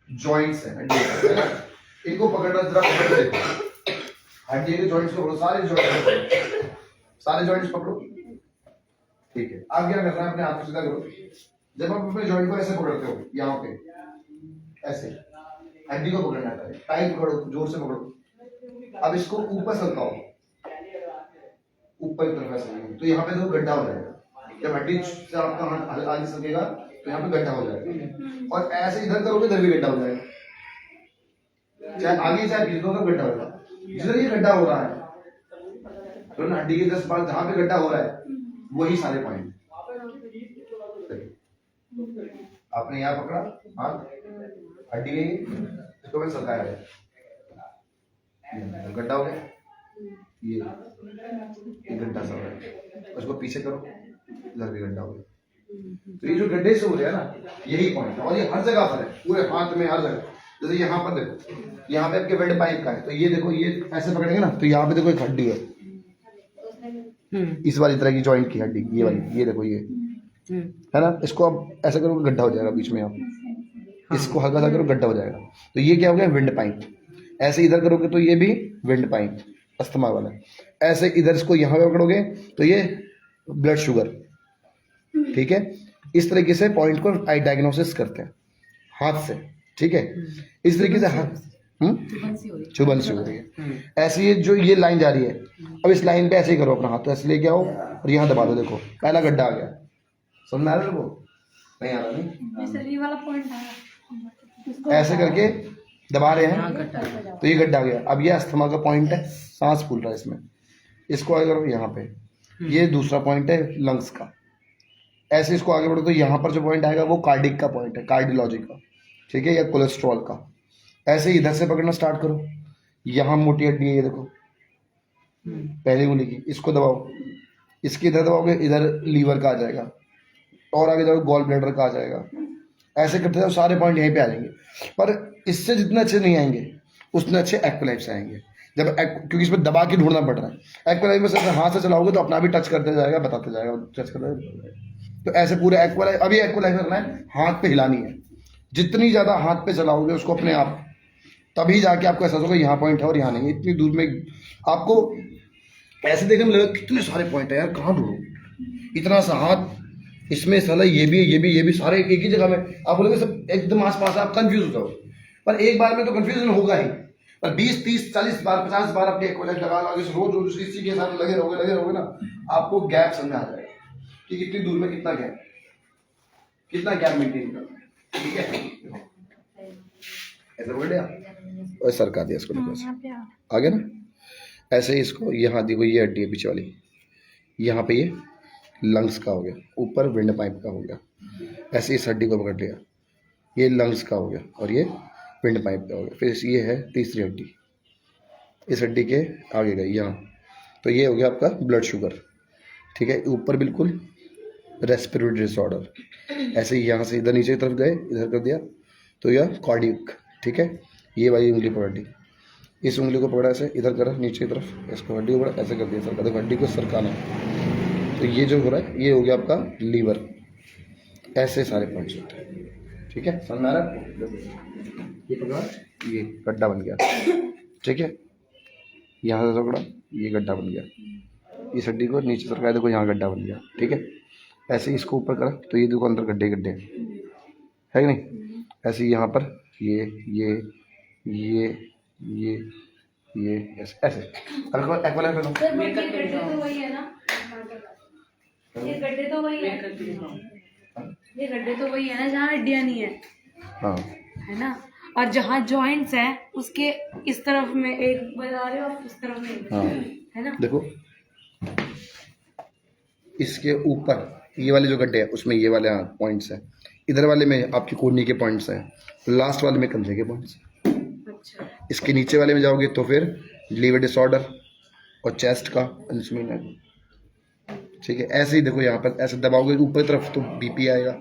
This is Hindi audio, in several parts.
जॉइंट्स है हड्डी है ना, इनको पकड़ना जरा पकड़ के देखो, हड्डी के जॉइंट्स को पकड़ो, सारे जॉइंट्स पकड़ो, सारे जॉइंट्स पकड़ो। ठीक है, अब क्या करना है, अपने हाथ को सीधा करो। जब आप अपने जॉइंट को ऐसे पकड़ते हो, यहाँ पे ऐसे हड्डी को पकड़ना है, टाइट पकड़ो, जोर से पकड़ो। अब इसको ऊपर सरकाओ, ऊपर की तरफ ऐसे, तो यहाँ पे देखो गड्ढा हो जाएगा। जब हड्डी से आपका हाथ आगे सकेगा तो यहाँ पे गड्ढा हो जाएगा, और ऐसे इधर करोगे इधर भी गड्ढा हो जाएगा, चाहे आगे चाहे पीछे दोनों गड्ढा होगा। जिधर ये गड्ढा हो रहा है तो हड्डी के 10 बार जहाँ पे गड्ढा हो रहा है वही सारे पॉइंट। आपने यहाँ पकड़ा हाथ, हड्डी गई, इसको मैंने सरकाया है, गड्ढा हो गया, ये गड्ढा सा हो रहा है, उसको पीछे करो, इधर भी गड्ढा हो गया। तो ये जो गड्ढे से हो रहे हैं ना, यही पॉइंट है, और ये हर जगह पर है, पूरे हाथ में हर जगह। जैसे यहाँ पर देखो, यहाँ पे आपके वेंड पाइप का है, तो ये देखो, ये ऐसे पकड़ेंगे ना, तो यहाँ पे देखो एक हड्डी है, इस वाली तरह की जॉइंट की हड्डी, ये वाली, ये देखो ये है ना, इसको अब ऐसा करो गड्ढा हो जाएगा बीच में, आप इसको हल्का सा करो गड्ढा हो जाएगा। तो ये क्या हो गया, विंड पाइप। ऐसे इधर करोगे तो ये भी विंड पाइप, अस्थमा वाला। ऐसे इधर इसको यहाँ पे पकड़ोगे तो ये ब्लड शुगर। ठीक है, इस तरीके से पॉइंट को डायग्नोसिस करते हैं हाथ से। ठीक है, इस तरीके से हाथ चुभन सी हो रही है, ऐसे ये जो ये लाइन जा रही है, अब इस लाइन पे ऐसे ही करो अपना हाथ, तो ऐसे लेके आओ और यहाँ दबा दो, देखो पहला गड्ढा आ गया। समझ आ रहा है वो? नहीं आ रहा? नहीं, ये वाला पॉइंट है, ऐसे करके दबा रहे हैं तो ये गड्ढा आ गया। अब ये अस्थमा का पॉइंट है, सांस फूल रहा है इसमें, इसको आगे करो यहाँ पे, ये दूसरा पॉइंट है लंग्स का। ऐसे इसको आगे बढ़ो तो यहाँ पर जो पॉइंट आएगा वो कार्डिक का पॉइंट है, कार्डियोलॉजी का। ठीक है, या कोलेस्ट्रॉल का। ऐसे इधर से पकड़ना स्टार्ट करो, यहाँ मोटी हड्डी है, ये देखो पहली उंगली की, इसको दबाओ, इसके इधर दबाओगे इधर लीवर का आ जाएगा, और आगे जाओ गॉल ब्लैडर का आ जाएगा। ऐसे करते जाओ, सारे पॉइंट यहीं पे आ जाएंगे। पर इससे जितने अच्छे नहीं आएंगे उतने अच्छे एक्वलाइफ से आएंगे, जब क्योंकि इसमें दबा के ढूंढना पड़ रहा है। एक्वलाइफ में सिर्फ हाथ से चलाओगे तो अपना भी टच करते जाएगा, बताते जाएगा, टच करते। तो ऐसे पूरे एक्वलाइफ, अभी एक्वलाइफ करना है, हाथ पे हिलानी है, जितनी ज्यादा हाथ पे चलाओगे उसको अपने आप, तभी जाके आपको एहसास होगा यहाँ पॉइंट है और यहाँ नहीं। इतनी दूर में आपको ऐसे देखने में लगेगा कितने सारे पॉइंट है यार, कहाँ ढूंढूं इतना सा हाथ, इसमें साला ये भी सारे एक ही जगह में। आप बोलोगे सब एकदम आसपास, आप कंफ्यूज हो जाओगे, पर एक बार में तो कंफ्यूजन होगा ही। पर 20, 30, 40 बार, 50 बार अपनी एक्वलाइफ लगा रोज इसी के साथ लगे रहोगे ना, आपको गैप समझ आ जाएगा कि कितनी दूर में कितना गैप मेंटेन करना है। ठीक है, ऐसे बोल दिया और सरका दिया इसको, आ गया ना। ऐसे ही इसको यहाँ देखो, ये हड्डी है पीछे वाली, यहाँ पे ये लंग्स का हो गया, ऊपर विंड पाइप का हो गया। ऐसे इस हड्डी को पकड़ लिया, ये लंग्स का हो गया और ये विंड पाइप का हो गया। फिर ये है तीसरी हड्डी, इस हड्डी के आगे गई यहाँ, तो ये हो गया आपका ब्लड शुगर। ठीक है, ऊपर बिल्कुल रेस्पिरेटरी डिसऑर्डर। ऐसे ही यहाँ से इधर नीचे की तरफ गए, इधर कर दिया तो यह कार्डियक। ठीक है, ये वाली उंगली पकड़ ली, इस उंगली को पकड़ा, ऐसे इधर करा नीचे की तरफ, इसको हड्डी को पकड़ा, ऐसे कर दिया सरका, देखो हड्डी को सरकाना। तो ये जो हो रहा है ये हो गया आपका लीवर। ऐसे सारे पॉइंट्स होते हैं। ठीक है, समझ आ रहा है? ये पकड़ा, ये गड्ढा बन गया। ठीक है, यहाँ से पकड़ा, ये गड्ढा बन गया। इस हड्डी को नीचे सरकाया, देखो यहाँ गड्ढा बन गया। ठीक है, ऐसे इसको ऊपर करा तो ये देखो अंदर गड्ढे गड्ढे है कि नहीं। ऐसे यहाँ पर ये ऐसे ऐसे एक्वलाइफ करो। ये गड्ढे तो वही है, ये गड्ढे तो वही है ना जहाँ हड्डियाँ नहीं है। हाँ, है ना, और जहाँ जॉइंट्स है उसके इस तरफ में एक बना रहे हो, और इस तरफ में हाँ, है ना। देखो इसके ऊपर ये वाले जो गड्ढे हैं उसमें ये वाले पॉइंट्स हैं, इधर वाले में आपकी कोहनी के पॉइंट्स हैं, लास्ट वाले में कंधे के पॉइंट्स हैं। अच्छा, इसके नीचे वाले में जाओगे तो फिर लीवर डिसऑर्डर और चेस्ट का इंसुलिन है। ठीक है, ऐसे ही देखो यहाँ पर ऐसे दबाओगे ऊपर तरफ तो बीपी आएगा।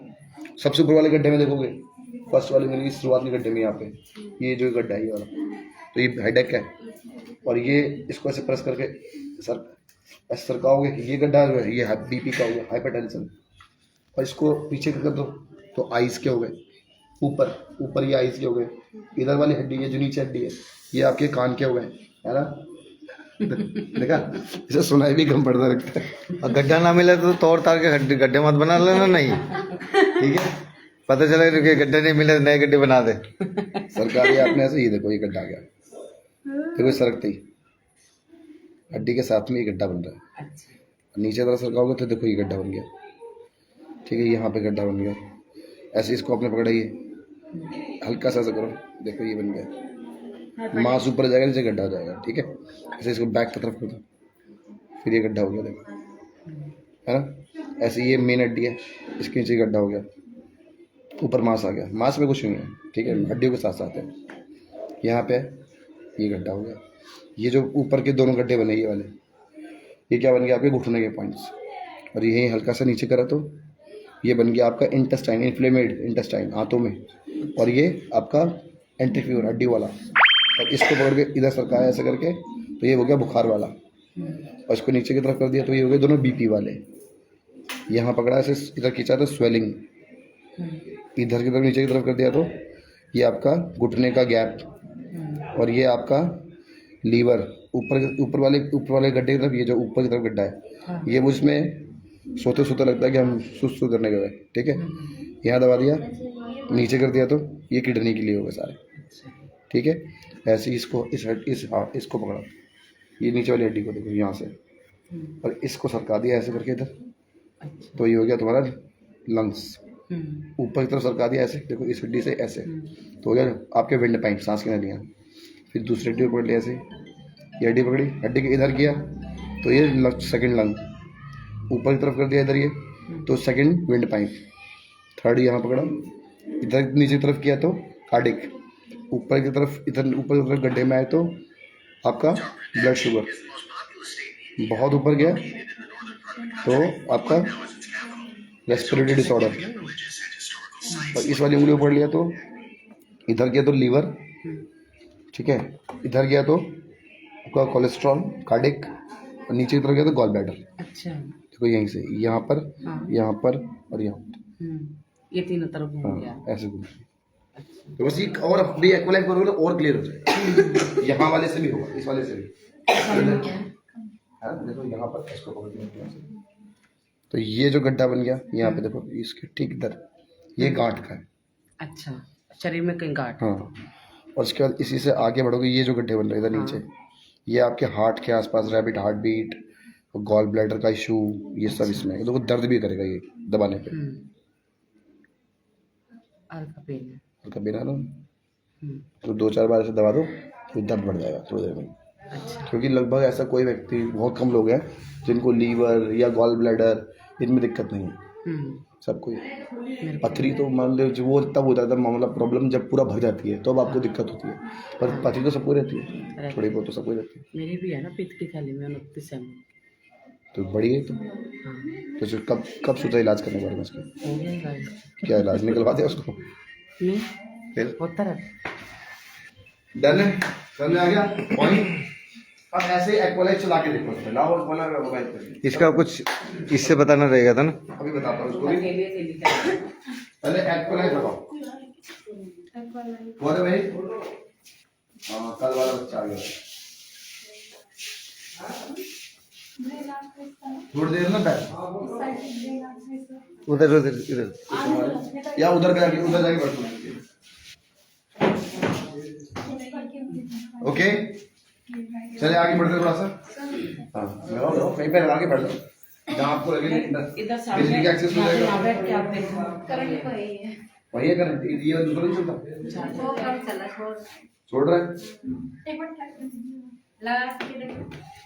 सबसे ऊपर वाले गड्ढे में देखोगे, फर्स्ट वाले में, शुरुआत के गड्ढे में, यहाँ पे ये जो गड्ढा है ये वाला, तो ये हेडेक है। और ये इसको ऐसे प्रेस करके ऐसे सरकाओगे, ये गड्ढा जो है ये बीपी का हो गया, हाइपरटेंशन। और इसको पीछे कर दो तो आइस के हो गए, ऊपर ऊपर ये आइस के हो गए, इधर वाली हड्डी है जो नीचे हड्डी है ये आपके कान के हो गए, है ना। देखा, इसे सुनाई भी कम पड़ता लगता है। और गड्ढा ना मिले तो तोड़ ताड़ के गड्ढे मत बना लेना, नहीं ठीक है। पता चला कि गड्ढे नहीं मिले, नए गड्ढे बना दे। सरकारी आपने ऐसे, ये देखो ये गड्ढा आ गया, देखो सरकती हड्डी के साथ में ये गड्ढा बन रहा है। नीचे तरह सरकाओगे तो देखो ये गड्ढा बन गया, ठीक है। यहाँ पे गड्ढा बन गया, ऐसे इसको आपने पकड़ाइए, हल्का सा करो, देखो ये बन गया, मांस ऊपर जाएगा, नीचे गड्ढा हो जाएगा, ठीक है। ऐसे इसको बैक की तरफ कर दो, फिर ये गड्ढा हो गया, देखो, है ना। ऐसे ये मेन हड्डी है, इसके नीचे गड्ढा हो गया, ऊपर मांस आ गया, मांस में कुछ नहीं है, ठीक है, हड्डियों के साथ साथ है। यहाँ पे ये गड्ढा हो गया, ये जो ऊपर के दोनों गड्ढे बने ये वाले, ये क्या बन गया आपके घुटने के पॉइंट्स, और यही हल्का सा नीचे करा तो ये बन गया आपका इंटेस्टाइन, इन्फ्लेमेड इंटेस्टाइन आंतों में, और ये आपका एंटीफ्यूर हड्डी वाला, और इसको पकड़ के इधर सरकाया ऐसे करके तो ये हो गया बुखार वाला, और इसको नीचे की तरफ कर दिया तो ये हो गए दोनों बीपी वाले। यहाँ पकड़ा ऐसे इधर खींचा तो स्वेलिंग, इधर की तरफ नीचे की तरफ कर दिया तो ये आपका घुटने का गैप, और ये आपका लीवर ऊपर वाले गड्ढे की तरफ, ये जो ऊपर की तरफ गड्ढा है ये वो इसमें सोते सोते लगता है कि हम सुस्त करने गए, ठीक है। यहाँ दबा दिया, नीचे कर दिया तो ये किडनी के लिए होगा सारे, ठीक है। ऐसे ही इसको इसको पकड़ा, ये नीचे वाली हड्डी को देखो यहाँ से, और इसको सरका दिया ऐसे करके इधर, तो ये हो गया तुम्हारा लंग्स। ऊपर की तरफ सरका दिया ऐसे, देखो इस हड्डी से ऐसे, तो हो गया आपके विंड पाइप, सांस की नलियाँ। फिर दूसरी हड्डी पकड़ लिया ऐसे, ये हड्डी पकड़ी, हड्डी के इधर किया तो ये सेकंड लंग, ऊपर की तरफ कर दिया इधर ये तो सेकंड विंड पाइप, थर्ड यहाँ पकड़ा, इधर नीचे की तरफ किया तो कार्डिक, ऊपर की तरफ इधर ऊपर की तरफ गड्ढे में आए तो आपका ब्लड शुगर, बहुत ऊपर गया तो आपका रेस्पिरेटरी डिसऑर्डर, और इस वाली उंगली पकड़ लिया तो इधर गया तो लीवर, ठीक है, इधर गया तो आपका कोलेस्ट्रॉल, कार्डिक, और नीचे की तरफ गया तो गॉल ब्लैडर। अच्छा, देखो यहीं से यहाँ पर, यहाँ पर और यहाँ पर, ये तीनों तरफ घूम गया। ऐसे घूम। तो बस ये और भी एक्वलाइज करोगे तो और क्लियर हो जाएगा। यहाँ वाले से भी होगा, इस वाले से भी, देखो यहाँ पर इसको पकड़ के, तो ये जो गड्ढा बन गया यहाँ पे देखो, इसके ठीक इधर ये गांठ का है। अच्छा, शरीर में कहीं गांठ। हाँ, और उसके बाद इसी से आगे बढ़ोगे, ये जो गड्ढे बन रहे हैं इधर नीचे, ये आपके हार्ट के आसपास, rapid heart beat, gall bladder का इशू, ये सब इसमें देखो, दर्द भी करेगा ये दबाने पे। हल्का पेन है, हल्का पेन आ रहा तो 2-4 बार ऐसे दबा दो तो दर्द बढ़ जाएगा थोड़ी देर में। अच्छा, क्योंकि लगभग ऐसा कोई व्यक्ति, बहुत कम लोग हैं जिनको लीवर या गॉल ब्लैडर इनमें दिक्कत नहीं है, सबको पथरी तो मान लो जो वो तब हो जाता है मामला, प्रॉब्लम जब पूरा भर जाती है तो अब आपको दिक्कत होती है, पर पथरी तो सबको रहती है, थोड़ी बहुत तो सबको रहती है। मेरी भी है ना पित्त की थैली में 29 एम। तो बड़ी है तो जो कब सोचा इलाज करने के बारे में उसका? हो गया, क्या इलाज निकलवा दिया उसको? नहीं फिर होता रहा। डन है, समझ में आ गया पॉइंट। अब ऐसे एक्वालाइज चला के देखो, लाओ वाला मोबाइल पे, इसका कुछ इससे बताना रहेगा था ना, अभी बताता हूँ उसको भी। पहले एक्वालाइज लगाओ, बोले भाई, हाँ कल वाला बच्चा आ गया, थोड़ी देर ना बैठ, उधर उधर इधर या उधर जाके बैठो। ओके, चले आगे बढ़ते थोड़ा सा। हाँ लगाओ, कहीं पे लगा के बैठ जाओ जहाँ आपको लगे इधर बिजली का एक्सेस हो जाएगा। वही है करंट, ये दूसरा नहीं चलता, छोड़ रहा है।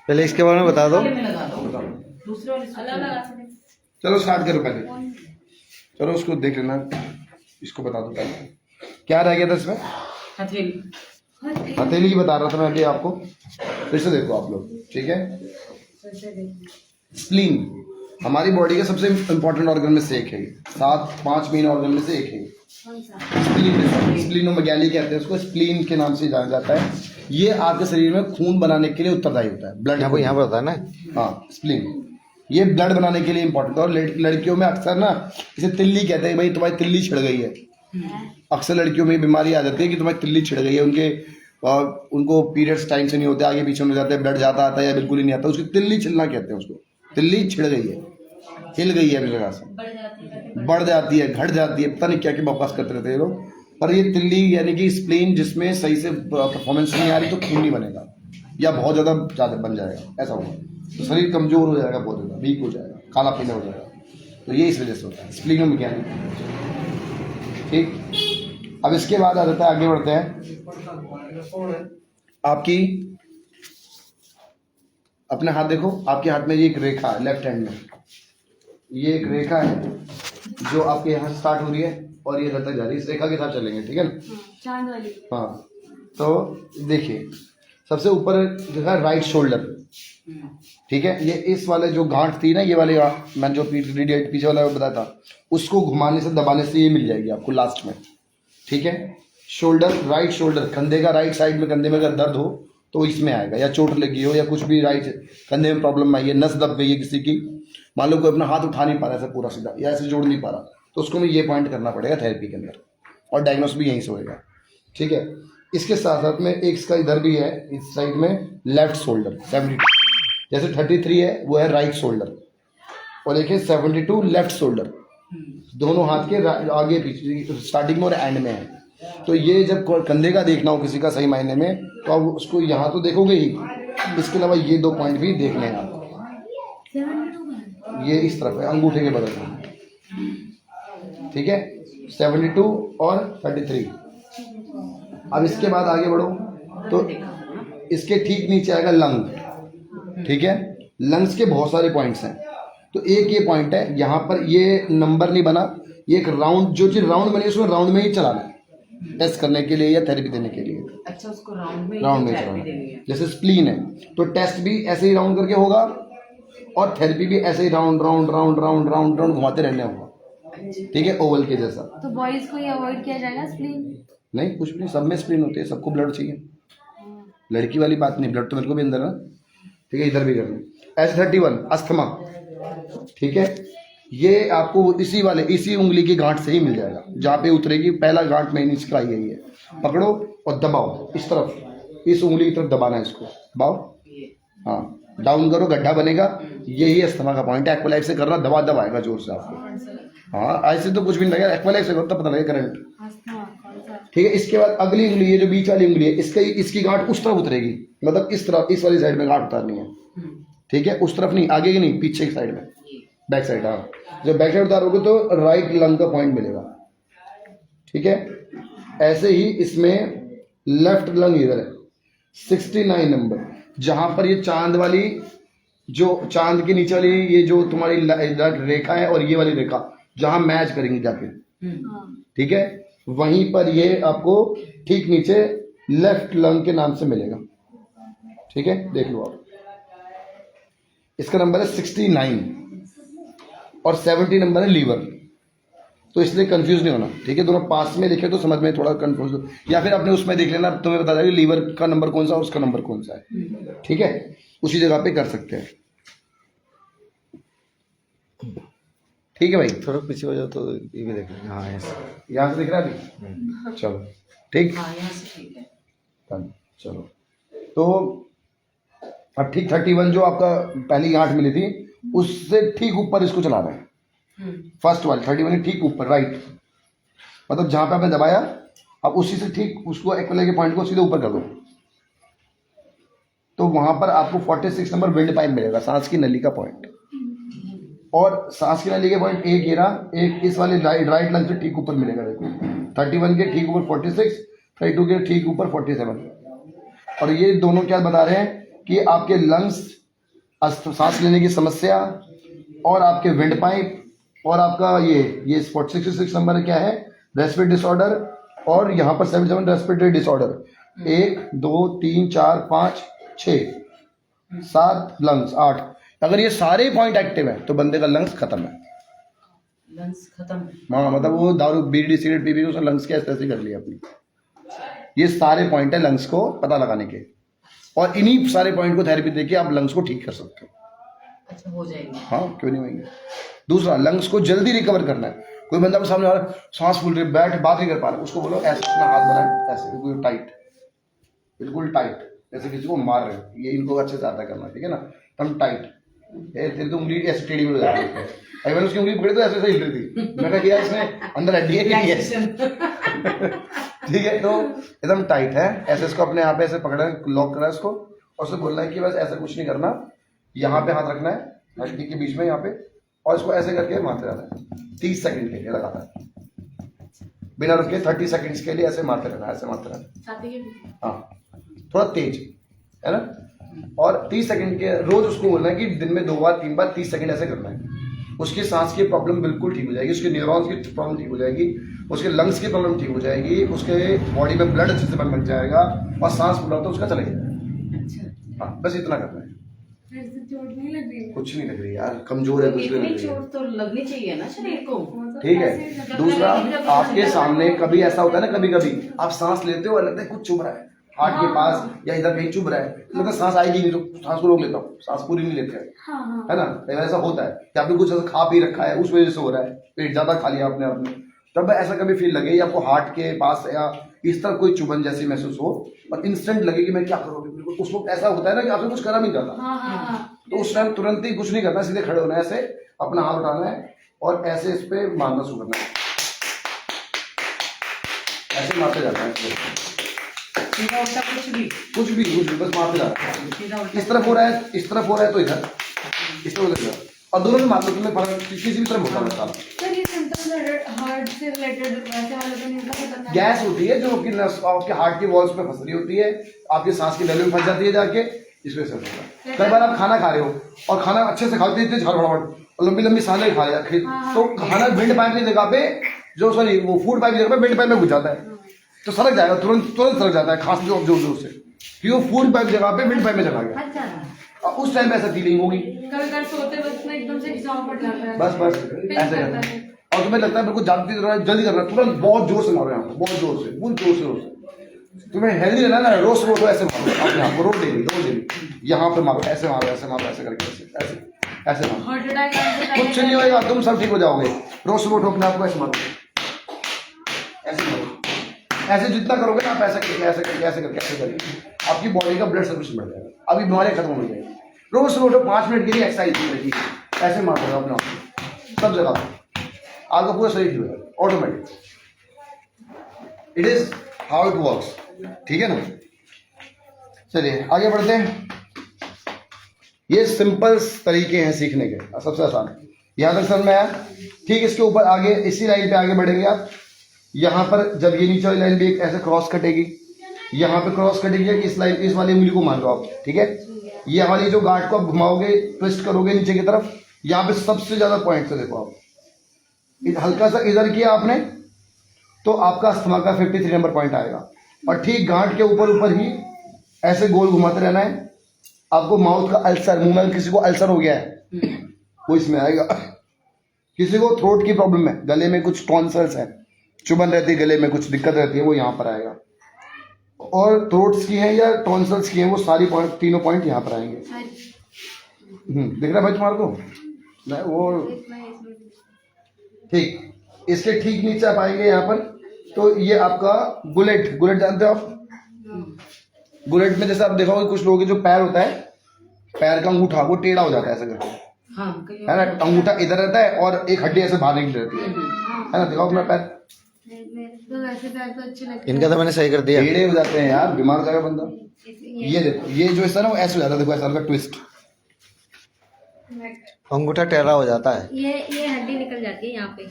पहले इसके बारे में बता दो। चलो स्टार्ट करो पहले, चलो उसको देख लेना, इसको बता दो पहले क्या रह गया था इसमें। हथेली की बता रहा था मैं अभी आपको, फिर से देखो आप लोग, ठीक है। स्प्लीन हमारी बॉडी का सबसे इंपॉर्टेंट ऑर्गन में से एक है, 5 मेन ऑर्गन में से एक है स्प्लीन। स्प्लीनोमेगैली कहते हैं उसको, स्प्लीन के नाम से जाना जाता है। ये आपके शरीर में खून बनाने के लिए उत्तरदायी होता है, ब्लड यहाँ पर होता है ना। हाँ, स्प्लीन ये ब्लड बनाने के लिए इंपॉर्टेंट है। और लड़कियों में अक्सर ना इसे तिल्ली कहते हैं, भाई तुम्हारी तिल्ली छिड़ गई है, अक्सर लड़कियों में बीमारी आ जाती है कि तुम्हें तिल्ली छिड़ गई है, उनको पीरियड्स टाइम से नहीं होते, आगे पीछे हो जाते हैं, ब्लड जाता आता है या बिल्कुल ही नहीं आता, उसकी तिल्ली छिलना कहते हैं उसको। तिल्ली छिड़ गई है, हिल गई है अपनी जगह से, बढ़ जाती है, घट जाती है, पता नहीं क्या क्या बकवास करते रहते हैं लोग। पर ये तिल्ली यानी कि स्प्लीन जिसमें सही से परफॉर्मेंस नहीं आ रही तो खून नहीं बनेगा या बहुत ज़्यादा बन जाएगा, ऐसा होगा तो शरीर कमजोर हो जाएगा, बहुत ज़्यादा वीक हो जाएगा, काला पीला हो जाएगा, तो ये इस वजह से होता है स्प्लीनो मैकेनिक। ठीक, अब इसके बाद आ जाता है, आगे बढ़ते हैं। आपकी अपने हाथ देखो, आपके हाथ में ये एक रेखा है, लेफ्ट हैंड में ये एक रेखा है जो आपके यहाँ स्टार्ट हो रही है और ये तक जा रही है, इस रेखा के साथ चलेंगे, ठीक है ना? चांद वाली। हाँ, तो देखिए सबसे ऊपर जो है राइट शोल्डर, ठीक है, ये इस वाले जो गांठ थी ना, ये वाले मैंने जो पीछे वाला बताया था, उसको घुमाने से दबाने से ये मिल जाएगी आपको लास्ट में, ठीक है। शोल्डर, राइट शोल्डर, कंधे का राइट साइड में, कंधे में अगर दर्द हो तो इसमें आएगा, या चोट लगी हो या कुछ भी राइट कंधे में प्रॉब्लम आई है, नस दब गई है किसी की, मान लो कोई अपना हाथ उठा नहीं पा रहा है ऐसा पूरा सीधा या ऐसे जोड़ नहीं पा रहा, तो उसको में ये पॉइंट करना पड़ेगा थेरेपी के अंदर, और डायग्नोस भी यहीं से होएगा, ठीक है। इसके साथ साथ में एक इसका इधर भी है, इस साइड में लेफ्ट शोल्डर 72, जैसे 33 है वो है राइट शोल्डर, और एक है 72 लेफ्ट शोल्डर, दोनों हाथ के आगे पीछे स्टार्टिंग में और एंड में है। तो ये जब कंधे का देखना हो किसी का सही मायने में, तो आप उसको यहाँ तो देखोगे ही, इसके अलावा ये दो पॉइंट भी देखने हैं आपको, ये इस तरफ है अंगूठे के बगल में, ठीक है, 72 और 33। अब इसके बाद आगे बढ़ो तो इसके ठीक नीचे आएगा लंग, ठीक है। लंग्स के बहुत सारे पॉइंट्स हैं, तो एक ये पॉइंट है, यहाँ पर ये नंबर नहीं बना, ये एक राउंड, जो चीज राउंड बनी उसमें राउंड में ही चलाना टेस्ट करने के लिए या थेरेपी देने के लिए। अच्छा, उसको राउंड में चलाना, जैसे स्प्लीन है तो टेस्ट भी ऐसे ही राउंड करके होगा और थेरेपी भी ऐसे ही round round round round round round घुमाते रहने होगा, ठीक है, ओवल के जैसा। तो बॉयज को ये अवॉइड किया जाएगा स्प्लीन? नहीं, कुछ भी नहीं, सब में स्प्लीन होती है, सबको ब्लड चाहिए, लड़की वाली बात नहीं, ब्लड तो मेरे को भी अंदर है, ठीक है, इधर भी करना। S31 अस्थमा, ठीक है, ये आपको इसी उंगली की गांठ से ही मिल जाएगा, जहाँ पे उतरेगी पहला गांठ में नीचे आई गई है, पकड़ो और दबाओ इस तरफ, इस उंगली की तरफ दबाना है इसको, दबाओ, हाँ, डाउन करो, गड्ढा बनेगा, यही अस्थमा का पॉइंट है। एक्वालाइफ से करना, दबा दबाएगा जोर से आपको, हाँ, ऐसे तो कुछ भी नहीं लगेगा, एक्वालाइफ से करो तब पता लगेगा करंट, ठीक है। इसके बाद अगली उंगली, ये जो बीच वाली उंगली है, इसकी गांठ उस तरफ उतरेगी, मतलब इस तरफ, इस वाली साइड में गांठ उतारनी है, ठीक है, उस तरफ नहीं, आगे की नहीं, पीछे की साइड में, बैक साइड, हाँ, जब बैक साइड उतारोगे तो राइट लंग का पॉइंट मिलेगा, ठीक है। ऐसे ही इसमें लेफ्ट लंग इधर है 69 नंबर, जहां पर ये चांद वाली, जो चांद के नीचे वाली ये जो तुम्हारी रेखा है और ये वाली रेखा जहां मैच करेंगी जाके, ठीक है, वहीं पर ये आपको ठीक नीचे लेफ्ट लंग के नाम से मिलेगा, ठीक है, देख लो आप, इसका नंबर है 69 और 70 नंबर है लीवर, तो इसलिए कंफ्यूज नहीं होना, ठीक है, दोनों पास में लिखे तो समझ में थोड़ा कंफ्यूज हो, या फिर अपने उसमें देख लेना, तुम्हें बता देगा लीवर का नंबर कौन सा और उसका नंबर कौन सा है, ठीक है, उसी जगह पे कर सकते हैं, ठीक है भाई। थोड़ा पीछे हो जाओ तो ये भी देख लेंगे, हाँ यहाँ से दिख रहा है अभी, चलो ठीक, हाँ, यहाँ से ठीक है, चलो, तो अब ठीक 31 जो आपका पहली गांठ मिली थी उससे ठीक ऊपर इसको चलाना है, फर्स्ट वाली 31 ठीक ऊपर राइट, मतलब जहां पे आपने दबाया अब उसी से ठीक उसको एक्वले के पॉइंट को सीधे ऊपर कर दो, तो वहां पर आपको 46 नंबर विंड पाइप मिलेगा, सांस की नली का पॉइंट, और सांस की नली के पॉइंट एक ये रहा, एक इस वाले राइट लंग से ठीक ऊपर मिलेगा, देखो 31 के ठीक ऊपर 46, 32 के ठीक ऊपर 47, और ये दोनों क्या बता रहे हैं कि आपके लंग्स, सांस लेने की समस्या, और आपके विंड पाइप, और आपका ये 66 नंबर क्या है, रेस्पिरेटरी डिसऑर्डर, और यहाँ पर 77 रेस्पिरेटरी डिसऑर्डर, 1 2 3 4 5 6 7 लंग्स 8, अगर ये सारे पॉइंट एक्टिव है तो बंदे का लंग्स खत्म है, लंग्स खत्म, हाँ, मतलब वो दारू बीड़ी सिगरेट पी उसने लंग्स की ऐसे कर लिया अपनी, ये सारे पॉइंट है लंग्स को पता लगाने के, और इन्हीं सारे पॉइंट को थेरेपी देके आप लंग्स को ठीक कर सकते हो, अच्छा हो जाएगा, हाँ, क्यों नहीं होंगे। दूसरा, लंग्स को जल्दी रिकवर करना है, कोई बंदा आपके सामने आ रहा है, सांस फूल रही है, बैठ बात नहीं कर पा रहा, उसको बोलो ऐसे अपना हाथ बनाए, ऐसे बिल्कुल टाइट, बिल्कुल टाइट, जैसे किसी को मार रहे हो। ये इनको अच्छे से आता करना, ठीक है ना, एकदम टाइट। तेरी तो उंगली ऐसे टेढ़ी हो जाती है, अगर मैंने उसकी उंगली पकड़ी तो ऐसे ऐसे हिल रही थी, मैंने कहा यार इसमें अंदर हड्डी है कि नहीं है। ठीक है, तो एकदम टाइट है, ऐसे इसको अपने यहाँ पे ऐसे पकड़ा है, लॉक करा है इसको, और उससे बोलना है कि बस ऐसा कुछ नहीं करना, यहाँ पे हाथ रखना है हड्डी के बीच में यहाँ पे, और इसको ऐसे करके मारते रहना है 30 सेकंड के लिए लगातार, बिना रुके 30 सेकंड्स के लिए ऐसे मारते रहना है, ऐसे मारते रहना। हाँ, थोड़ा तेज है ना, और 30 सेकंड के रोज उसको बोलना है कि दिन में 2 बार 3 बार 30 सेकंड ऐसे करना है। उसकी सांस की प्रॉब्लम बिल्कुल ठीक हो जाएगी, उसके न्यूरॉन्स की प्रॉब्लम ठीक हो जाएगी, उसके लंग्स की प्रॉब्लम ठीक हो जाएगी, उसके बॉडी में ब्लड अच्छे से बन जाएगा, और सांस फूला तो उसका चला जाएगा। हाँ, बस इतना करना है। फिर से चोट नहीं लग रही? कुछ नहीं लग रही यार, कमजोर है, कुछ नहीं इतनी लग रही है। चोट तो लगनी चाहिए ना शरीर को। ठीक है, दूसरा आपके सामने कभी ऐसा होता है ना, कभी कभी आप सांस लेते हो और लगता है कुछ चुभ रहा है हार्ट के पास, या इधर कहीं चुभ रहा है, लगता है सांस आएगी नहीं, तो सांस को रोक लेता हूँ, सांस पूरी नहीं लेते हैं, है ना, ऐसा होता है कि आपने कुछ ऐसा खा पी रखा है, उस वजह से हो रहा है, पेट ज्यादा खा लिया आपने। तब ऐसा कभी फील लगे आपको हार्ट के पास या इस तरह कोई चुभन जैसी महसूस हो, और इंस्टेंट लगे कि मैं क्या करूँ, बिल्कुल उस वक्त ऐसा होता है ना कि आपसे कुछ करा नहीं जाता, तो उस टाइम तुरंत ही कुछ नहीं करना, सीधे खड़े होना है, ऐसे अपना हाथ उठाना है और ऐसे इस पे मारना शुरू करना है, ऐसे मारते जाता है, सीधा उल्टा कुछ भी बस मारते जाता है। सीधा उल्टा इस तरफ हो रहा है, इस तरफ हो रहा है तो इधर, इस तरफ इधर, और दोनों में मार लो, तुम्हें फर्क किसी भी तरफ होता है। सर ये सिम्टम्स हार्ट से रिलेटेड वैसे वाले तो नहीं होता? गैस होती है जो कि आपके हार्ट की वॉल्स पे फंस रही होती है, आपकी सांस की नली में फंस जाती है जाके, इस वजह से होता है। कई बार आप खाना खा रहे हो और खाना अच्छे से खाते थे, झड़बड़ाहट और लंबी लंबी सांसें खा लिया, तो खाना विंड पाइप की जगह पे, जो सॉरी वो फूड पाइप की जगह पे विंड पाइप में घुस जाता है, तो सड़क जाएगा, तुरंत सड़क जाता है, खांसते हो जोर जोर से, कि वो फूड पाइप जगह पे विंड पाइप में चला गया, और उस टाइम पे ऐसा फीलिंग होगी, कभी सोते वक्त में एकदम से खिंचाव पड़ जाता है, बस ऐसे करना है, और तुम्हें लगता है बिल्कुल जल्दी करना, तुरंत बहुत जोर से मारो यहाँ पे, बहुत जोर से, फुल जोर से। तुम्हें हेल्दी रहना है ना, रोज रोज ऐसे मारो अपने आप को, रोज डेली यहाँ पे मारो, ऐसे मारो, ऐसे करके, ऐसे मारो, हार्ट अटैक कुछ नहीं होगा, तुम सब ठीक हो जाओगे। रोज सुबह उठो अपने आप को ऐसे मारो, ऐसे मारो, ऐसे जितना करोगे ना आप, ऐसे करके आपकी बॉडी का ब्लड सर्कुलेशन बढ़ जाएगा, अभी बीमारियां खत्म हो जाएगी। रोज सुबह उठो 5 मिनट के लिए एक्सरसाइज, ऐसे मारो अपने आप को सब जगह, आपका पूरा शरीर जो है automatic, it is how it works, ठीक है ना। चलिए आगे बढ़ते हैं। ये सिंपल तरीके हैं सीखने के, सबसे आसान, यहाँ तक समझ में आया। ठीक, इसके ऊपर आगे इसी लाइन पे आगे बढ़ेंगे आप। यहाँ पर जब ये नीचे वाली लाइन भी एक ऐसे क्रॉस कटेगी, यहाँ पे क्रॉस कटेगी, इस लाइन इस वाली उंगली को मान लो आप, ठीक है, ये वाली जो गांठ को आप घुमाओगे, ट्विस्ट करोगे नीचे की तरफ, यहाँ पे सबसे ज्यादा पॉइंट से देखो आप, हल्का सा इधर किया आपने तो आपका अस्थमा का 53 नंबर पॉइंट आएगा, और ठीक गांठ के ऊपर ही ऐसे गोल घुमाते रहना है। आपको माउथ का अल्सर, मुंह में किसी को अल्सर हो गया है वो इसमें आएगा, किसी को थ्रोट की प्रॉब्लम है, गले में कुछ टॉन्सिल्स है, चुभन रहती है गले में, कुछ दिक्कत रहती है, वो यहाँ पर आएगा। और थ्रोट्स की है या टॉन्सिल्स की है, वो सारी पॉइंट, तीनों पॉइंट यहाँ पर आएंगे। दिख रहा है भाई तुम्हारे को? नहीं वो ठीक, इसके ठीक नीचे आप आएंगे यहाँ पर, तो ये आपका गुलेट जानते हो आप? गुलेट में जैसे आप देखोगे कुछ लोगों के जो पैर होता है, पैर का अंगूठा वो टेढ़ा हो जाता है ऐसे करके, है ना, अंगूठा इधर रहता है और एक हड्डी ऐसे बाहर निकल रहती है ना, दिखाओ अपना पैर, इनका तो मैंने सही कर दिया, टेढ़े हो जाते हैं यार, बीमार हो जाएगा बंदा। ये देखो, ये जो ऐसा ना वो ऐसे हो जाता है, देखो ऐसा हल्का ट्विस्ट, अंगूठा टेढ़ा हो जाता है, ये हड्डी निकल जाती है यहाँ पे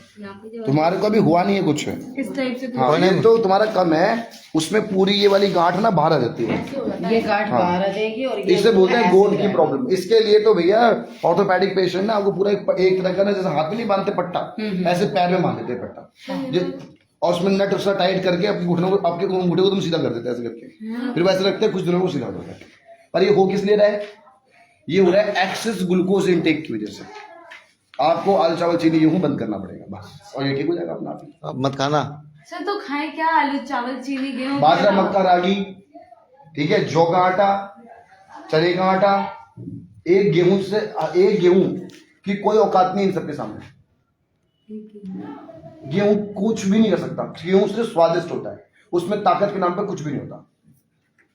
जो तुम्हारे को अभी हुआ नहीं है कुछ, इस टाइप से हाँ, ये तो तुम्हारा कम है, उसमें पूरी ये वाली गांठ ना बाहर आ जाती है, ये गांठ बाहर आ जाएगी, और ये इसे बोलते हैं गोंद की प्रॉब्लम। इसके लिए तो भैया ऑर्थोपेडिक पेशेंट ना आपको पूरा एक तरह का ना, जैसे हाथ में नहीं बांधते पट्टा, ऐसे पैर में बांध देते पट्टा, और उसमें नट उसका टाइट करके आपके घुटनों को, आपके अंगूठे को तुम सीधा कर देते हैं ऐसे करके, फिर वैसे रखते हैं, कुछ दिनों को सीधा हो जाता है। पर ये हो किस लिए रहा है? ये हो रहा है एक्सेस ग्लूकोज इनटेक की वजह से। आपको आलू चावल चीनी गेहूं बंद करना पड़ेगा बस, और ये ठीक हो जाएगा अपना आप ही। अब मत खाना। सर तो खाएं क्या? आलू चावल चीनी गेहूं, बाजरा, मक्का, रागी, ठीक है, जौ का आटा, चने का आटा, एक गेहूं की कोई औकात नहीं इन सबके सामने। गेहूं कुछ भी नहीं कर सकता, गेहूं सिर्फ स्वादिष्ट होता है, उसमें ताकत के नाम पर कुछ भी नहीं होता।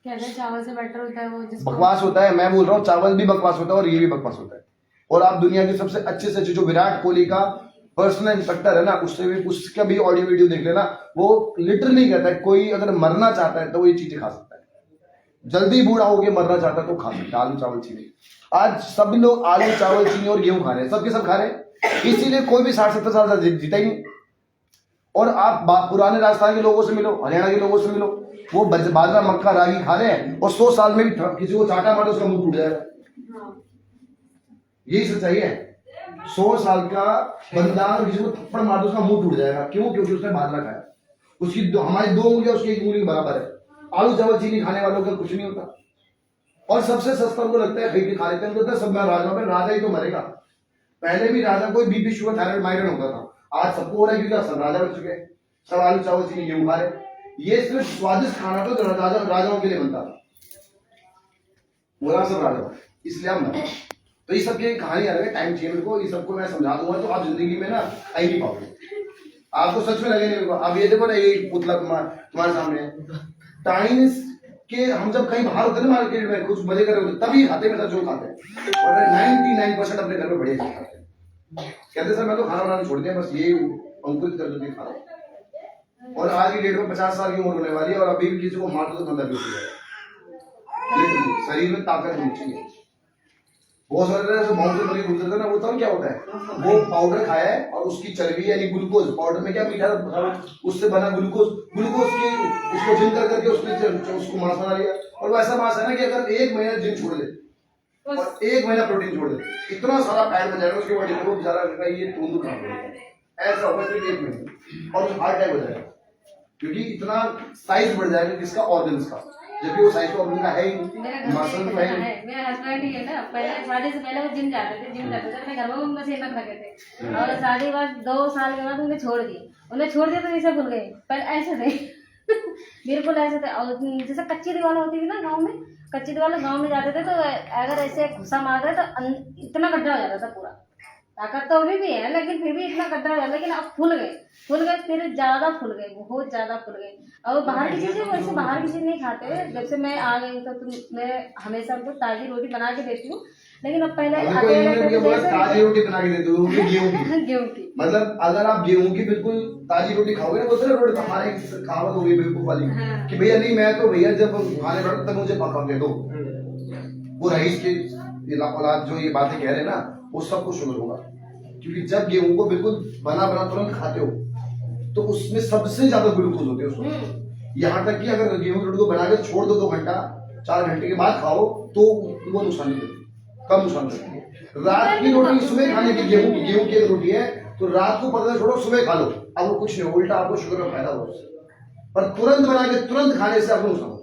कहते हैं चावल से बेटर होता है वो, जिसको बकवास होता है, मैं बोल रहा हूँ चावल भी बकवास होता है और ये भी बकवास होता है। और आप दुनिया की सबसे अच्छे से अच्छे जो विराट कोहली का पर्सनल इंस्ट्रक्टर है ना, उससे भी उसका भी ऑडियो वीडियो देख लेना, वो लिटरली कहता है कोई अगर मरना चाहता है तो वो ये चीजें खा सकता है, जल्दी बूढ़ा होके मरना चाहता है तो खा सकता है आलू चावल चीनी। आज सब लोग आलू चावल चीनी और गेहूं खा रहे हैं, सबके सब खा रहे हैं, इसीलिए कोई भी 60-70 साल तक जीता ही नहीं। और आप पुराने राजस्थान के लोगों से मिलो, हरियाणा के लोगों से मिलो, वो बाजरा मक्का रागी खा रहे हैं और 100 साल में भी किसी को चाटा मारो उसका मुंह टूट जाएगा। यही सच्चाई है, 100 साल का बंदा किसी को थप्पड़ मार दो उसका मुंह टूट जाएगा। क्यों? क्योंकि उसने बाजरा खाया। उसकी हमारी 2 उंगलियां उसकी 1 उंगली के बराबर है। आलू चावल चीनी खाने वालों का कुछ नहीं होता। और सबसे सस्ता उनको लगता है खरीद खा लेते हैं, उनको सब राजा में राजा ही तो मरेगा। पहले भी राजा कोई बीपी शुगर थायराइड माइग्रेन होता था, आज सबको हो रहा है क्योंकि सब राजा बन चुके हैं, सब आलू चावल चीनी गेहूं खा रहे। ये सिर्फ स्वादिष्ट खाना था जो राजाओं के लिए बनता था, बोला सब राजा, इसलिए हम मरे। तो ये सब की कहानी अलग है, टाइम चाहिए मेरे को, ये सबको मैं समझा दूंगा तो आप जिंदगी में ना आ ही नहीं पाओगे, आपको सच में लगेगा मेरे को। अब ये देखो ना, ये पुतला तुम्हारे सामने है, टाइम के हम जब कहीं बाहर होते हैं मार्केट में कुछ मजे कर रहे होते तभी खाते हैं, जो खाते हैं, और 99% अपने घर में बढ़िया चीज खाते हैं। कहते सर मैं तो खाना बनाना छोड़ दिया, बस ये अंकुरित कर दो खा रहा हूँ। और आज की डेट में 50 साल की उम्र होने वाली है और अभी भी किसी को मार दो तो बंदा भी हो, शरीर में ताकत होनी चाहिए। बहुत सारे माउंटेन बड़ी घूमते थे ना, वो तब क्या होता है, वो पाउडर खाया है और उसकी चर्बी यानी ग्लूकोज, पाउडर में क्या मीठा उससे बना ग्लूकोज की उसको जिम कर करके उसको मांस बना लिया। और वो ऐसा मांस है ना कि अगर 1 महीना जिम छोड़ दे और 1 महीना प्रोटीन छोड़ दे, इतना सारा फैट बन जाएगा उसके बॉडी में, वो बेचारा ये टूंदू खा ऐसा होगा फिर 1 महीने और हार्ट अटैक हो जाएगा, क्योंकि इतना साइज बढ़ जाएगा किसका, ऑर्गन्स का, जबकि वो साइज तो ऑर्गन का है ही, मसल तो है ही। मेरा हस्बैंड ही है ना, पहले शादी से पहले वो जिम जाते थे, अपने घर में उनका सेहत रखे थे, और शादी के बाद 2 साल के बाद उन्हें छोड़ दिए तो ऐसे भूल गए, पर ऐसे थे बिल्कुल ऐसे थे। और जैसे कच्ची दीवार होती थी ना गाँव में, कच्ची दीवार गाँव में जाते थे तो अगर ऐसे घुसा मारते तो इतना गड्ढा हो जाता था पूरा, ताकत तो अभी भी है लेकिन फिर भी इतना गड्ढा हो जाता, लेकिन अब फूल गए फिर ज्यादा फूल गए, बहुत ज्यादा फूल गए। और बाहर की चीजें, वैसे बाहर की चीज नहीं खाते, जब से मैं आ गई तो मैं हमेशा उनको ताजी रोटी बना के देती हूँ, लेकिन अब पहले ताजी रोटी बना के देते हो गेहूं की, मतलब अगर आप गेहूं की बिल्कुल ताजी रोटी खाओगे ना, वो सिर्फ रोटी हमारे कहावत हो गई बिल्कुल वाली कि भैया नहीं मैं तो भैया जब खाने बैठो तब मुझे पका दे दो। वो रईस के औलाद जो ये बातें कह रहे हैं ना, वो सब कुछ शुगर होगा, क्योंकि जब गेहूं को बिल्कुल बना तुरंत खाते हो तो उसमें सबसे ज्यादा ग्लूकोज होते हैं उसमें। यहाँ तक कि अगर गेहूं की रोटी को बना के छोड़ दो 2 घंटा 4 घंटे के बाद खाओ तो वो नुकसान नहीं करती, कम नुकसान करती है। रात की रोटी सुबह खाने की, गेहूं की एक रोटी है तो रात को पता छोड़ो सुबह खा लो, अब वो कुछ नहीं, उल्टा आपको शुगर का फायदा होगा, पर तुरंत बना के तुरंत खाने से आपको नुकसान।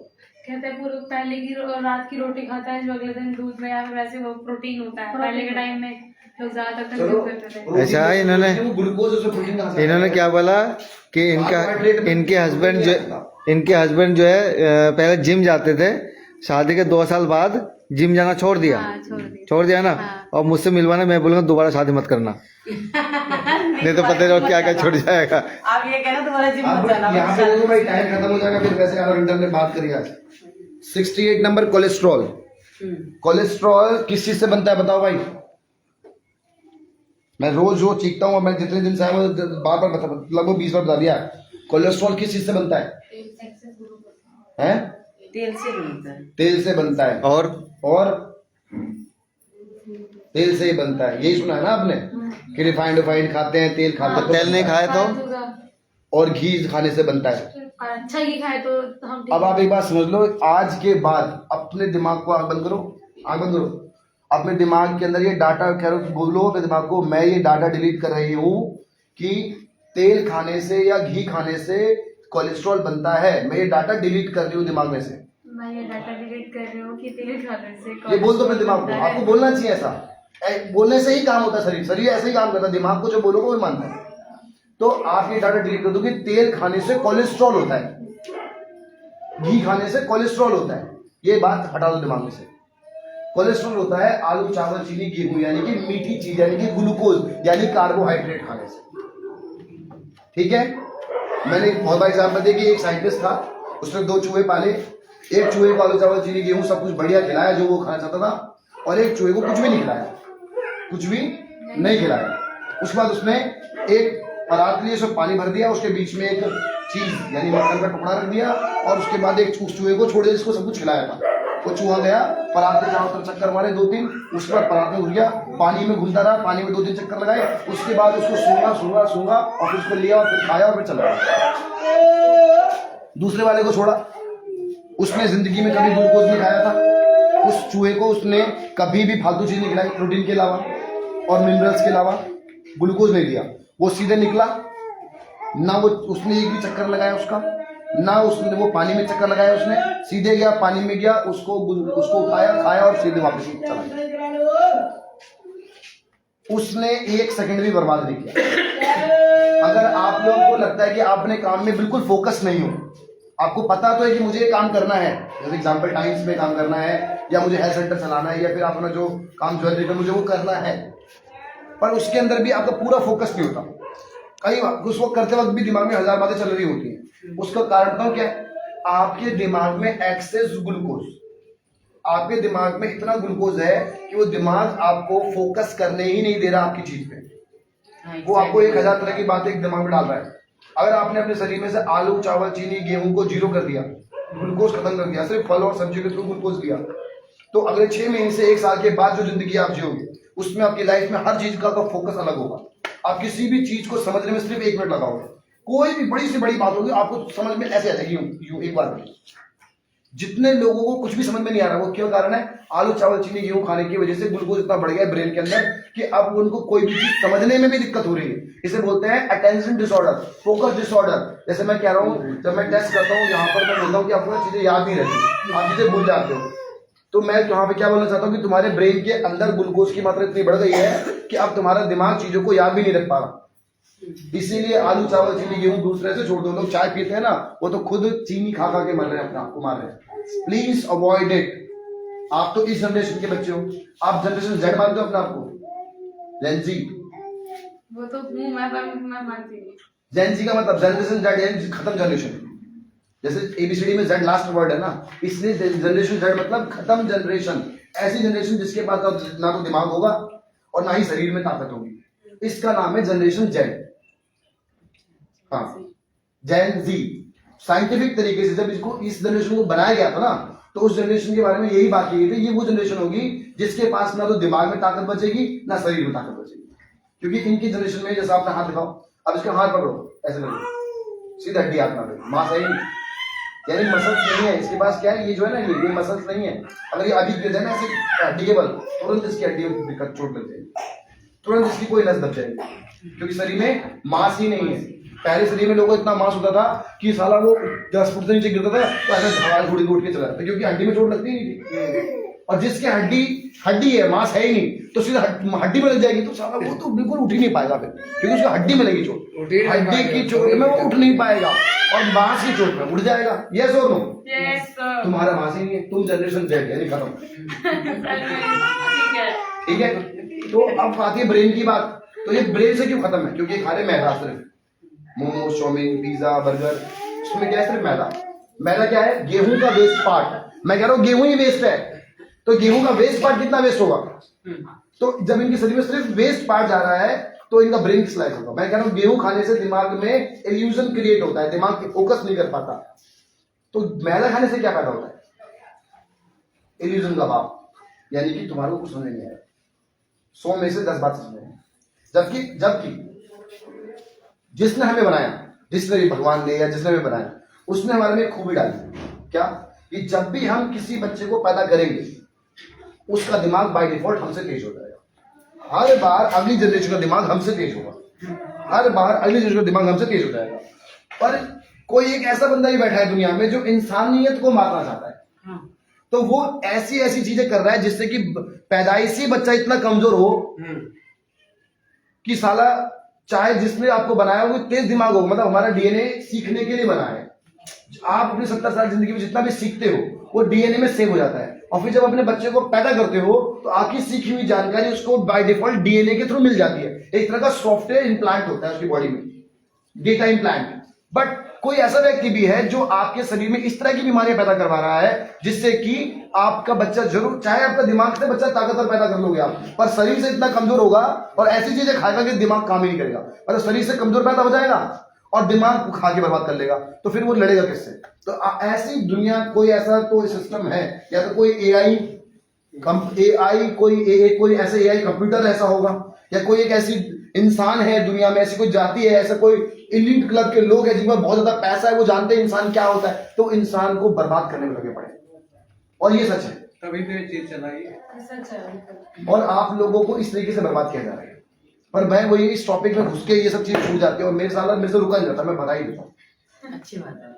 कहते हैं पूरे पहले की रात की रोटी खाता है जो अगले दिन दूध में या फिर वैसे वो प्रोटीन होता है, पहले के टाइम में लोग ज्यादातर कंज्यूम करते थे। ऐसा इन्होंने क्या बोला कि इनके हस्बैंड जो है पहले जिम जाते थे, शादी के 2 साल बाद जिम जाना छोड़ दिया ना। और मुझसे मिलवाना, मैं बोलूंगा दोबारा शादी मत करना नहीं तो पता नहीं क्या क्या छूट जाएगा। आप ये कहना तुम्हारा जिम मत जाना, यहाँ पे देखो भाई टाइम खत्म हो जाएगा, फिर वैसे आधा घंटा में बात करिए। आज 68 नंबर कोलेस्ट्रॉल। कोलेस्ट्रॉल किस चीज से बनता है बताओ भाई? मैं रोज चीखता हूँ, मैं जितने दिन से आया बार बार लगभग 20 बार बता दिया। कोलेस्ट्रॉल किस चीज से बनता है? तेल से बनता है। तेल से बनता है। और तेल से ही बनता है, यही सुना है ना आपने कि रिफाइंड खाते हैं, तेल खाते हैं, तेल नहीं खाए तो, और घी खाने से बनता है। अच्छा घी खाए तो हम। अब आप एक बात समझ लो, आज के बाद अपने दिमाग को आंख बंद करो, अपने दिमाग के अंदर ये डाटा बोलो अपने दिमाग को, मैं ये डाटा डिलीट कर रही हूँ कि तेल खाने से या घी खाने से कोलेस्ट्रॉल बनता है। मैं ये डाटा डिलीट कर रही हूँ दिमाग में से, मैं ये डाटा डिलीट कर रही हूँ कि तेल खाने से ये बोल दो अपने दिमाग को। आपको बोलना चाहिए, ऐसा बोलने से ही काम होता है, शरीर ऐसे ही काम करता है, दिमाग को जो बोलोगे वो मानता है। तो आप ये डाटा डिलीट कर दो कि तेल खाने से कोलेस्ट्रॉल होता है, घी खाने से कोलेस्ट्रॉल होता है, ये बात हटा दो दिमाग में से। कोलेस्ट्रॉल होता है आलू चावल चीनी गेहूं यानी कि मीठी चीज यानी कि ग्लूकोज यानी कार्बोहाइड्रेट खाने से। ठीक है। मैंने बहुत बार एग्जाम्पल दी कि एक साइंटिस्ट था, उसने 2 चूहे पाले। एक चूहे को आलू चावल चीनी गेहूं सब कुछ बढ़िया खिलाया जो वो खाना चाहता था, और एक चूहे को कुछ भी नहीं खिलाया, कुछ भी नहीं खिलाया। उसके बाद उसने एक परात लिए, उसमें पानी भर दिया, उसके बीच में एक चीज यानी मक्खन का टुकड़ा रख दिया, और उसके बाद एक उस चूहे को छोड़ दिया जिसको सब कुछ खिलाया था। वो चूहा गया, परात के चारों तरफ चक्कर मारे 2-3, उसके बाद परात में घुस गया, पानी में घूमता रहा, पानी में 2-3 चक्कर लगाए, उसके बाद उसको सूंघा और फिर उसको लिया और फिर खाया और फिर चला गया। दूसरे वाले को छोड़ा, उसने जिंदगी में कभी ग्लूकोज नहीं खाया था। उस चूहे को उसने कभी भी फालतू चीज नहीं खिलाई, प्रोटीन के अलावा और मिनरल्स के अलावा ग्लूकोज नहीं दिया। वो सीधे निकला, ना वो उसने एक भी चक्कर लगाया उसका, ना उसने वो पानी में चक्कर लगाया, उसने सीधे गया, पानी में गया, उसको उठाया, खाया और सीधे वापस चला गया। उसने 1 सेकंड भी बर्बाद नहीं किया। अगर आप लोगों को लगता है कि आप अपने काम में बिल्कुल फोकस नहीं हो, आपको पता तो है कि मुझे ये काम करना है, जैसे एग्जाम्पल टाइम्स में काम करना है, या मुझे हेल्थ सेंटर चलाना है, या फिर अपना जो काम ज्वेलरी का मुझे वो करना है, पर उसके अंदर भी आपका पूरा फोकस नहीं होता। कई उसको करते वक्त भी दिमाग में 1000 बातें चल रही होती हैं। उसका कारण तो क्या है? आपके दिमाग में एक्सेस ग्लूकोज, आपके दिमाग में इतना ग्लूकोज है कि वो दिमाग आपको फोकस करने ही नहीं दे रहा आपकी चीज पे। वो आपको 1000 तरह की बातें एक दिमाग में डाल रहा है। अगर आपने अपने शरीर में से आलू चावल चीनी गेहूं को 0 कर दिया, ग्लूकोज खत्म कर दिया, सिर्फ फल और सब्जी के थ्रू ग्लूकोज दिया, तो अगले 6 महीने से 1 साल के बाद जो जिंदगी आप जियोगे उसमें आपकी लाइफ में हर चीज का फोकस अलग होगा। आप किसी भी चीज को समझने में सिर्फ 1 मिनट लगाओगे, कोई भी बड़ी से बड़ी बात होगी आपको समझ में ऐसे आ जाएगी, यूं एक बार में। जितने लोगों को कुछ भी समझ में नहीं आ रहा, वो क्यों कारण है? आलू चावल चीनी गेहूं खाने की वजह से ग्लूकोज इतना बढ़ गया है ब्रेन के अंदर कि अब उनको कोई भी चीज समझने में भी दिक्कत हो रही है। इसे बोलते हैं अटेंशन डिसऑर्डर, फोकस डिसऑर्डर। जैसे मैं कह रहा हूँ, जब मैं टेस्ट करता हूँ यहाँ पर, मैं बोलता हूँ कि आपको चीजें याद नहीं रहती, आप चीजें भूल जाते हो। तो मैं यहाँ पे क्या बोलना चाहता हूँ कि तुम्हारे ब्रेन के अंदर ग्लूकोज की मात्रा इतनी बढ़ गई है कि अब तुम्हारा दिमाग चीजों को याद भी नहीं रख पा रहा। इसीलिए आलू चावल चीनी गेहूं दूसरे से छोड़ दो। लोग चाय पीते हैं ना, वो तो खुद चीनी खा खा के मर रहे हैं, अपने आप को मार रहे हैं। Please avoid it. आप तो इस जनरेशन के बच्चे हो, आप जनरेशन जेड मानते हो अपने आप को? जेनजी वो तो हूँ मैं मानती हूँ। जेनजी का मतलब जनरेशन जेड यानी खत्म जनरेशन। जैसे एबीसीडी में जेड लास्ट वर्ड है ना, इसलिए जनरेशन जेड मतलब खत्म जनरेशन। ऐसी जनरेशन जिसके पास ना तो दिमाग होगा और ना ही शरीर में ताकत होगी, इसका नाम है जनरेशन जेड। हाँ, जेन जी। साइंटिफिक तरीके से जब इसको इस जनरेशन को बनाया गया था ना, तो उस जनरेशन के बारे में यही बात की गई थी, ये वो जनरेशन होगी जिसके पास ना तो दिमाग में ताकत बचेगी ना शरीर में ताकत बचेगी। क्योंकि इनकी जनरेशन में, जैसा आपने हाथ दिखाओ, अब इसका हाथ पकड़ो, ऐसे करो, सीधा हड्डी हाथ में मांस है ही यानी मसल्स नहीं है इसके पास। क्या है ये जो है ना, ये मसल्स नहीं है। अगर ये अभी गिर जाए ना ऐसे हड्डी के बल, तुरंत इसकी हड्डी में चोट लग जाएगी, तुरंत इसकी कोई नस दब जाएगी, क्योंकि शरीर में मांस ही नहीं है। पहले शरीर में लोगों को इतना मांस होता था कि साला वो 10 फुट से नीचे गिरता था तो ऐसे हवा घोड़ी उठ के चला जाता, क्योंकि हड्डी में चोट लगती ही नहीं थी। और जिसके हड्डी है, मांस है ही नहीं, तो सीधा हड्डी में लग जाएगी तो साला वो तो बिल्कुल उठ ही नहीं पाएगा फिर, क्योंकि उसको हड्डी में लगी चोट। हड्डी की चोट में वो उठ नहीं पाएगा और मांस की चोट में उठ जाएगा। यस और नो? तुम्हारा मांस ही नहीं है, तुम जनरेशन जेड यानी खत्म। ठीक है, तो अब आती है ब्रेन की बात। तो ये ब्रेन से क्यों खत्म है? क्योंकि खा रहे मैदा, सिर्फ मोमोज, चाउमीन, पिज्जा, बर्गर, इसमें क्या है? सिर्फ मैदा। मैदा क्या है? गेहूं का वेस्ट पार्ट। मैं कह रहा हूं गेहूं ही वेस्ट है, तो गेहूं का वेस्ट पार्ट कितना वेस्ट होगा? तो जब इनके शरीर में सिर्फ वेस्ट पार्ट जा रहा है तो इनका ब्रेन स्लाइड होगा। मैं कह रहा हूं गेहूं खाने से दिमाग में इल्यूजन क्रिएट होता है, दिमाग की फोकस नहीं कर पाता। तो मैदा खाने से क्या फायदा होता है? इल्यूजन का भाव, यानी कि तुम्हारे को कुछ समझ नहीं आया, 100 में से 10 बात समझ में। जबकि जिसने हमें बनाया, जिसने भी भगवान ने या जिसने हमें बनाया, उसने हमारे में खूबी डाली। क्या? कि जब भी हम किसी बच्चे को पैदा करेंगे उसका दिमाग बाय डिफॉल्ट हमसे तेज हो जाएगा। हर बार अगली जनरेशन का दिमाग हमसे तेज होगा, हर बार अगली जनरेशन का दिमाग हमसे तेज हो जाएगा। पर कोई एक ऐसा बंदा ही बैठा है दुनिया में जो इंसानियत को मारना चाहता है, तो वो ऐसी ऐसी चीजें कर रहा है जिससे कि पैदाइशी बच्चा इतना कमजोर हो कि साला चाहे जिसने आपको बनाया वो तेज दिमाग हो। मतलब हमारा डीएनए सीखने के लिए बना है। आप अपनी 70 साल जिंदगी में जितना भी सीखते हो वो डीएनए में सेव हो जाता है, और फिर जब अपने बच्चे को पैदा करते हो तो आपकी सीखी हुई जानकारी उसको बाय डिफॉल्ट डीएनए के थ्रू मिल जाती है। एक तरह का सॉफ्टवेयर इंप्लांट होता है उसकी बॉडी में। Data implant. बट कोई ऐसा व्यक्ति भी है जो आपके शरीर में इस तरह की बीमारियां पैदा करवा रहा है जिससे कि आपका बच्चा जरूर, चाहे आपका दिमाग से बच्चा ताकतवर पैदा कर लोगे आप, पर शरीर से इतना कमजोर होगा और ऐसी चीजें खाएगा कि दिमाग काम ही नहीं करेगा। मतलब शरीर से कमजोर पैदा हो जाएगा और दिमाग खा के बर्बाद कर लेगा, तो फिर वो लड़ेगा किससे? तो ऐसी दुनिया, कोई ऐसा तो सिस्टम है या तो कोई एआई कोई ऐसा एआई कंप्यूटर ऐसा होगा, या कोई एक ऐसी इंसान है दुनिया में, ऐसी कोई जाति है, ऐसा कोई इलीट क्लब के लोग हैं जिनके पास बहुत ज्यादा पैसा है, वो जानते हैं इंसान क्या होता है, तो इंसान को बर्बाद करने में लगे पड़े। और ये सच है, तभी तो ये चीज चलाई। सच है। और आप लोगों को इस तरीके से बर्बाद किया जा रहा है। पर मैं वही इस टॉपिक में घुस के ये सब चीज छूट जाती है और मेरे साथ मेरे से रुका नहीं जाता, मैं बता ही देता हूँ। अच्छी बात है।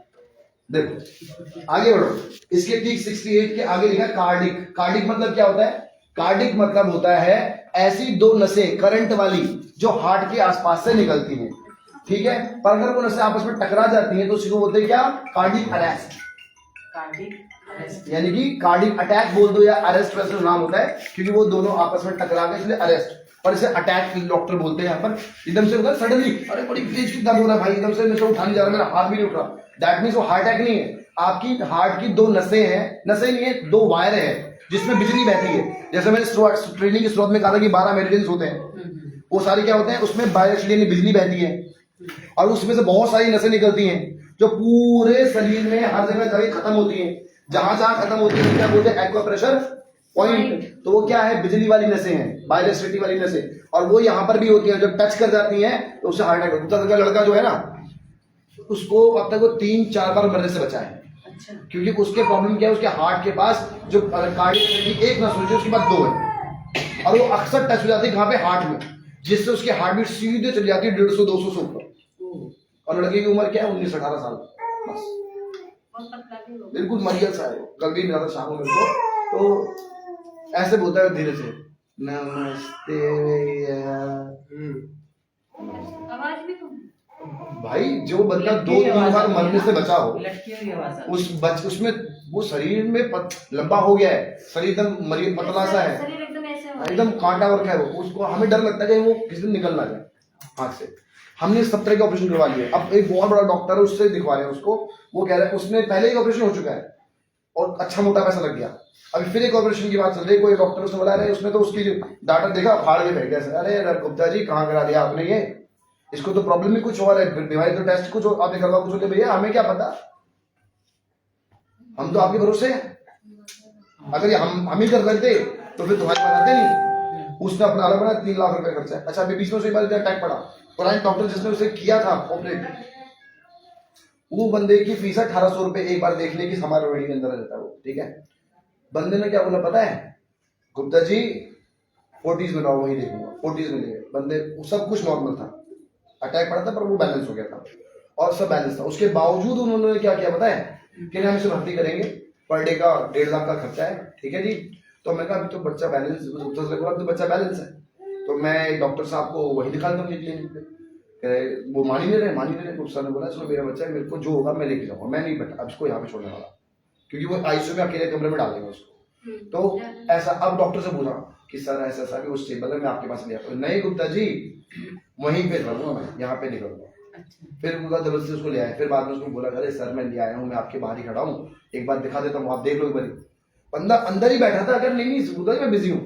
देखो आगे बढ़ो, इसके ठीक 68 के आगे लिखा कार्डिक। कार्डिक मतलब क्या होता है? कार्डिक मतलब होता है ऐसी दो नसें करंट वाली जो हार्ट के आसपास से निकलती हैं, ठीक है? पर अगर वो नसें आपस में टकरा जाती हैं तो उसी को बोलते हैं क्या? Cardiac arrest. कार्डिक यानी कि कार्डिक अटैक बोल दो या अरेस्ट, वैसे नाम होता है क्योंकि वो दोनों आपस में टकरा गए इसलिए अरेस्ट। और इसे अटैक डॉक्टर बोलते हैं। यहाँ पर एकदम से होता है सडनली, अरे बड़ी तेज की दर्द हो रहा है भाई, एकदम से मेरे से उठा नहीं जा रहा, मेरा हाथ भी नहीं उठ रहा, दैट मीन्स वो हार्ट अटैक नहीं है। आपकी हार्ट की दो नसें हैं, नसें नहीं है, दो वायर है जिसमें बिजली बहती है। जैसे मैंने ट्रेनिंग की शुरुआत में कहा था कि 12 मेरिडियंस होते हैं, वो सारे क्या होते हैं? उसमें बायोइलेक्ट्रिसिटी बिजली बहती है और उसमें से बहुत सारी नसें निकलती हैं जो पूरे शरीर में हर जगह जाके खत्म होती हैं। जहां जहां खत्म होती है क्या बोलते हैं? Aqua pressure point. तो वो क्या है? बिजली वाली नसें हैं, बायोइलेक्ट्रिसिटी वाली नसें, और वो यहाँ पर भी होती है। जब टच कर जाती हैं तो उससे हार्ट अटैक होता है। लड़का जो है ना, उसको अब तक वो 3-4 बार मरने से बचा है। अच्छा। क्योंकि उसके प्रॉब्लम क्या है? उसके हार्ट के पास जो कार्डियक एक नस होती है उसके पास 2 है और वो अक्सर टच हो जाती है कहाँ पे? हार्ट में, जिससे उसकी हार्ट बीट सीधे चली जाती है 150-200 से ऊपर। और लड़के की उम्र क्या है? 19-18 साल बस, बिल्कुल मरियल सा है। कल भी मिला था शाम को मेरे को, तो ऐसे बोलता है धीरे से, नमस्ते आवाज भी तो भाई। जो बंदा 2-3 बार मरने से बचा हो, लटकी हुई आवाज आ रही उसमें वो शरीर में लंबा हो गया है, शरीर एकदम मरीज पतला सा है, शरीर एकदम ऐसे हो एकदम कांटा वर्क है वो, उसको हमें डर लगता है कि वो किसी दिन निकल ना जाए हाथ से। हमने सब तरह के ऑपरेशन करवा लिए। अब एक बहुत बड़ा डॉक्टर है, उससे दिखवा रहे हैं उसको। वो कह रहा है उसने पहले ही ऑपरेशन हो चुका है और अच्छा मोटा पैसा लग गया, अभी फिर एक ऑपरेशन की बात चल रही है। कोई डॉक्टर उसने बुला रहे, उसने तो उसकी डाटा देखा, फाड़ के फेंक दिया। अरे गुप्ता जी कहाँ करा दिया आपने ये? इसको तो प्रॉब्लम ही कुछ और है, बीमारी तो टेस्ट कुछ आपने करवा कुछ होते। भैया हमें क्या पता, हम तो आपके भरोसे हैं। अगर ये हम ही कर सकते तो फिर तुम्हारे बनाते नहीं। उसने अपना अलग बना 3 लाख रुपए खर्चा है। अच्छा अभी बीच में उसे अटैक पड़ा, पुराने डॉक्टर जिसने उसे किया था ऑपरेट, वो बंदे की फीस 1800 रुपए एक बार देखने की, हमारे रोहिणी के अंदर रहता है वो, ठीक है? बंदे ने क्या बोला पता है? गुप्ता जी 40s में लाओ, वही देखूंगा। 40s में ले बंदे, सब कुछ नॉर्मल था, अटैक पड़ा था पर वो बैलेंस हो गया था और सब बैलेंस था। उसके बावजूद उन्होंने क्या किया पता है? कि हम इसे भर्ती करेंगे, पर डे का 1.5 लाख का खर्चा है, ठीक है जी। तो मैं कहा अभी तो बच्चा बैलेंस, तो बच्चा बैलेंस है, तो मैं डॉक्टर साहब को वही दिखा दूँ क्लिनिक पे। वो मान ही नहीं रहे। तो सर ने बोला चलो मेरा बच्चा है, मेरे को जो होगा मैं लेके जाऊंगा, मैं नहीं बैठा अब इसको यहाँ पे छोड़ने वाला, क्योंकि वो आईसीयू में अकेले कमरे में डालेंगे उसको। तो ऐसा, अब डॉक्टर से पूछा कि सर ऐसा ऐसा कि वो स्टेबल है, मैं आपके पास ले आता हूँ। नहीं गुप्ता जी वहीं पे रहूंगा, मैं यहाँ पे नहीं करूंगा। फिर पूरा जबरदस्ती उसको ले आया। फिर बाद में उसको बोला अरे सर मैं ले आया हूँ, मैं आपके बाहर ही खड़ा हूँ, एक बार दिखा देता हूँ, आप देख लो एक बार। बंदा अंदर ही बैठा था, अगर नहीं गुप्ता जी मैं बिजी हूँ,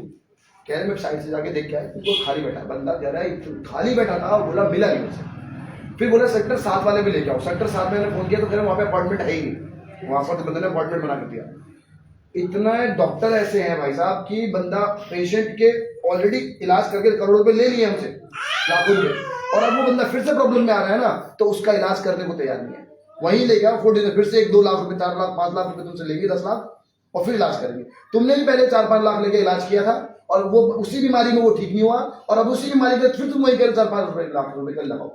कह रहे मैं साइड से जाके देख के आया, तो खाली बैठा बंदा, कह रहा है खाली बैठा था, बोला मिला नहीं मुझसे। फिर बोला सेक्टर 7 वाले भी लेके आओ। सेक्टर 7 में मैंने फोन किया तो कह रहे वहाँ पे अपॉइंटमेंट है ही नहीं, वहां पर बंदे ने अपॉइंटमेंट बना कर दिया। इतना डॉक्टर ऐसे हैं भाई साहब कि बंदा पेशेंट के ऑलरेडी इलाज करके करोड़ों रुपए ले लिए हमसे, लाखों रुपए, और अब वो बंदा फिर से प्रॉब्लम में आ रहा है ना, तो उसका इलाज करने को तैयार नहीं है। वहीं ले गया 40 में, फिर से 1-2 लाख रुपए, 4 लाख 5 लाख रुपए तुमसे लेंगे, 10 लाख, और फिर इलाज करेंगे। तुमने भी पहले 4-5 लाख लेके इलाज किया था और वो उसी बीमारी में वो ठीक नहीं हुआ, और अब उसी बीमारी में फिर तुम वही कह 4-5 लाख रुपए कर लगाओ।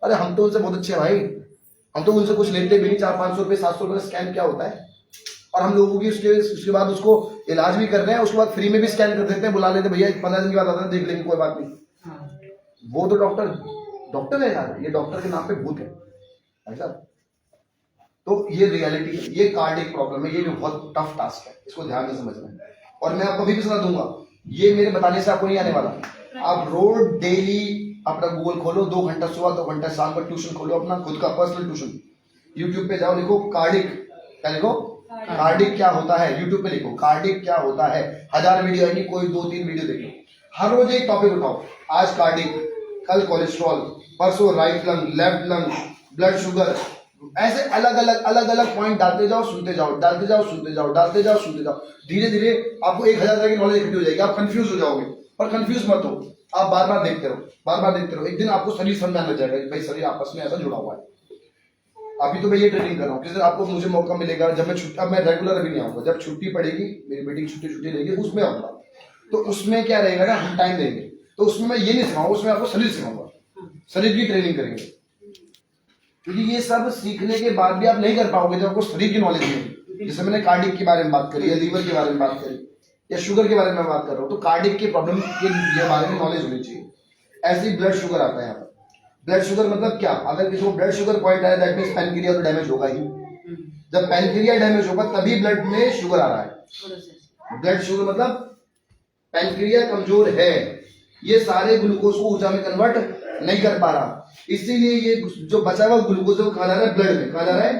अरे हम तो उनसे बहुत अच्छे भाई, हम तो उनसे कुछ लेते भी नहीं। 400-500 रुपए 700 रुपए स्कैन क्या होता है, और हम लोगों की उसके बाद उसको इलाज भी कर रहे हैं, उसके बाद फ्री में भी स्कैन कर देते हैं, बुला लेते भैया 15 दिन के बाद आता है, देख लेंगे कोई बात नहीं। वो तो डॉक्टर है यार, ये डॉक्टर के नाम पे भूत है ऐसा। तो ये रियलिटी है, ये कार्डियक प्रॉब्लम है, ये भी बहुत टफ टास्क है, इसको ध्यान से समझना है। और मैं आपको अभी भी सलाह दूंगा, ये मेरे बताने से आपको नहीं आने वाला। आप रोज डेली अपना गूगल खोलो, 2 घंटा सुबह 2 घंटा शाम का ट्यूशन खोलो, अपना खुद का पर्सनल ट्यूशन। यूट्यूब पे जाओ, लिखो कार्डिक, क्या लिखो, कार्डिक क्या होता है, यूट्यूब पे लिखो कार्डिक क्या होता है। 1000 वीडियो आएंगी, कोई 2-3 वीडियो देखो, हर रोज एक टॉपिक उठाओ। आज कार्डिक, कल कोलेस्ट्रॉल, परसों right lung, left lung, blood sugar, ऐसे अलग अलग पॉइंट डालते जाओ, सुनते जाओ, डालते जाओ, सुनते जाओ, डालते जाओ, सुनते जाओ। धीरे धीरे आपको 1000 तरह की नॉलेज इकट्ठी हो जाएगी। आप कंफ्यूज हो जाओगे, पर कंफ्यूज मत हो, आप बार बार देखते रहो, बार बार देखते रहो। एक दिन आपको शरीर समझ आने लग जाएगा कि भाई शरीर आपस में ऐसा जुड़ा हुआ है। अभी तो मैं ये ट्रेनिंग कर रहा हूँ, किसी दिन आपको मुझे मौका मिलेगा, जब मैं छुट्टी, अब मैं रेगुलर अभी नहीं आऊंगा, जब छुट्टी पड़ेगी, मेरी बेटी की छुट्टी रहेगी, उसमें आऊंगा। तो उसमें क्या रहेगा ना, हम टाइम देंगे, तो उसमें मैं ये नहीं सिखाऊंगा, उसमें आपको शरीर सिखाऊंगा, शरीर की ट्रेनिंग करेंगे। क्योंकि ये सब सीखने के बाद भी आप नहीं कर पाओगे जब आपको शरीर की नॉलेज नहीं। जैसे मैंने कार्डिक के बारे में बात करी, या लीवर के बारे में बात करी, या शुगर के बारे में बात कर रहा हूँ, तो कार्डिक के प्रॉब्लम के बारे में नॉलेज होनी चाहिए। ऐसे ही ब्लड शुगर आता है यहाँ पर। ब्लड शुगर मतलब क्या, अगर किसी को ब्लड शुगर पॉइंट आया, दैट मींस पैनक्रिया तो डैमेज होगा ही। जब पैनक्रिया डैमेज होगा तभी ब्लड में शुगर आ रहा है। ब्लड शुगर मतलब पैनक्रिया कमजोर है, ये सारे ग्लूकोज को ऊर्जा में कन्वर्ट नहीं कर पा रहा, इसीलिए ये जो बचा हुआ ग्लूकोज है कहा जा रहा है ब्लड में, कहा जा रहा है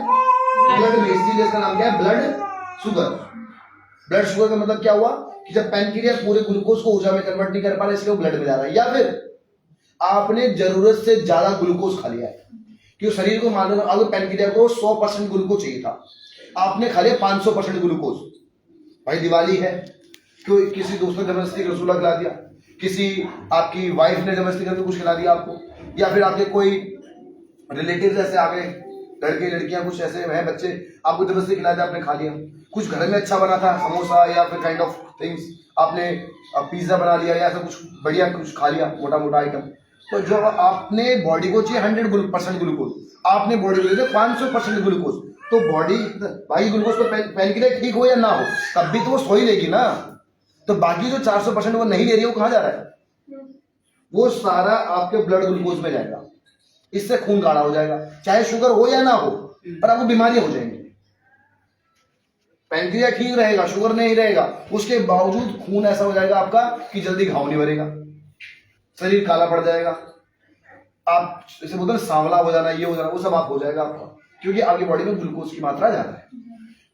ब्लड में, इसीलिए इसका नाम क्या है, ब्लड शुगर। ब्लड शुगर का मतलब क्या हुआ कि जब पैनक्रिया पूरे ग्लूकोज को ऊर्जा में कन्वर्ट नहीं कर पा रहा, इसलिए वो ब्लड में जा रहा है। या फिर आपने जरूरत से ज्यादा ग्लूकोज खा लिया है, क्योंकि शरीर को मान लो अगर पैनक्रिया को 100% ग्लूकोज चाहिए था, आपने खा लिया 500% ग्लूकोज। भाई दिवाली है, कोई किसी दोस्त ने जबरदस्ती रसगुल्ला खिला दिया, किसी आपकी वाइफ ने जबरदस्ती करके कुछ खिला दिया आपको, या फिर आपके कोई रिलेटिव ऐसे आ गए, लड़के लड़कियां कुछ ऐसे हैं बच्चे, आपको जबरदस्ती खिला दिया, आपने खा लिया। कुछ घर में अच्छा बना था, समोसा या फिर काइंड ऑफ थिंग्स, आपने पिज्जा बना लिया या ऐसा कुछ बढ़िया कुछ खा लिया, मोटा मोटा आइटम। तो जो आपने बॉडी को चाहिए 100% ग्लूकोज, आपने बॉडी को दे दिया 500% ग्लूकोज, तो बॉडी भाई ग्लूकोज तो पैनक्रिया ठीक हो या ना हो तब भी तो वो सो ही लेगी ना। तो बाकी जो 400% वो नहीं ले रही है, वो कहाँ जा रहा है, वो सारा आपके ब्लड ग्लूकोज में जाएगा, इससे खून गाढ़ा हो जाएगा, चाहे शुगर हो या ना हो, पर आपको बीमारियां हो जाएंगी। पैनक्रिया ठीक रहेगा, शुगर नहीं रहेगा, उसके बावजूद खून ऐसा हो जाएगा आपका कि जल्दी घाव नहीं भरेगा, शरीर काला पड़ जाएगा, आप जैसे बोलते हैं सांवला हो जाना, ये हो जाना, वो सब आप हो जाएगा आपका, क्योंकि आपकी बॉडी में ग्लूकोज की मात्रा ज्यादा है।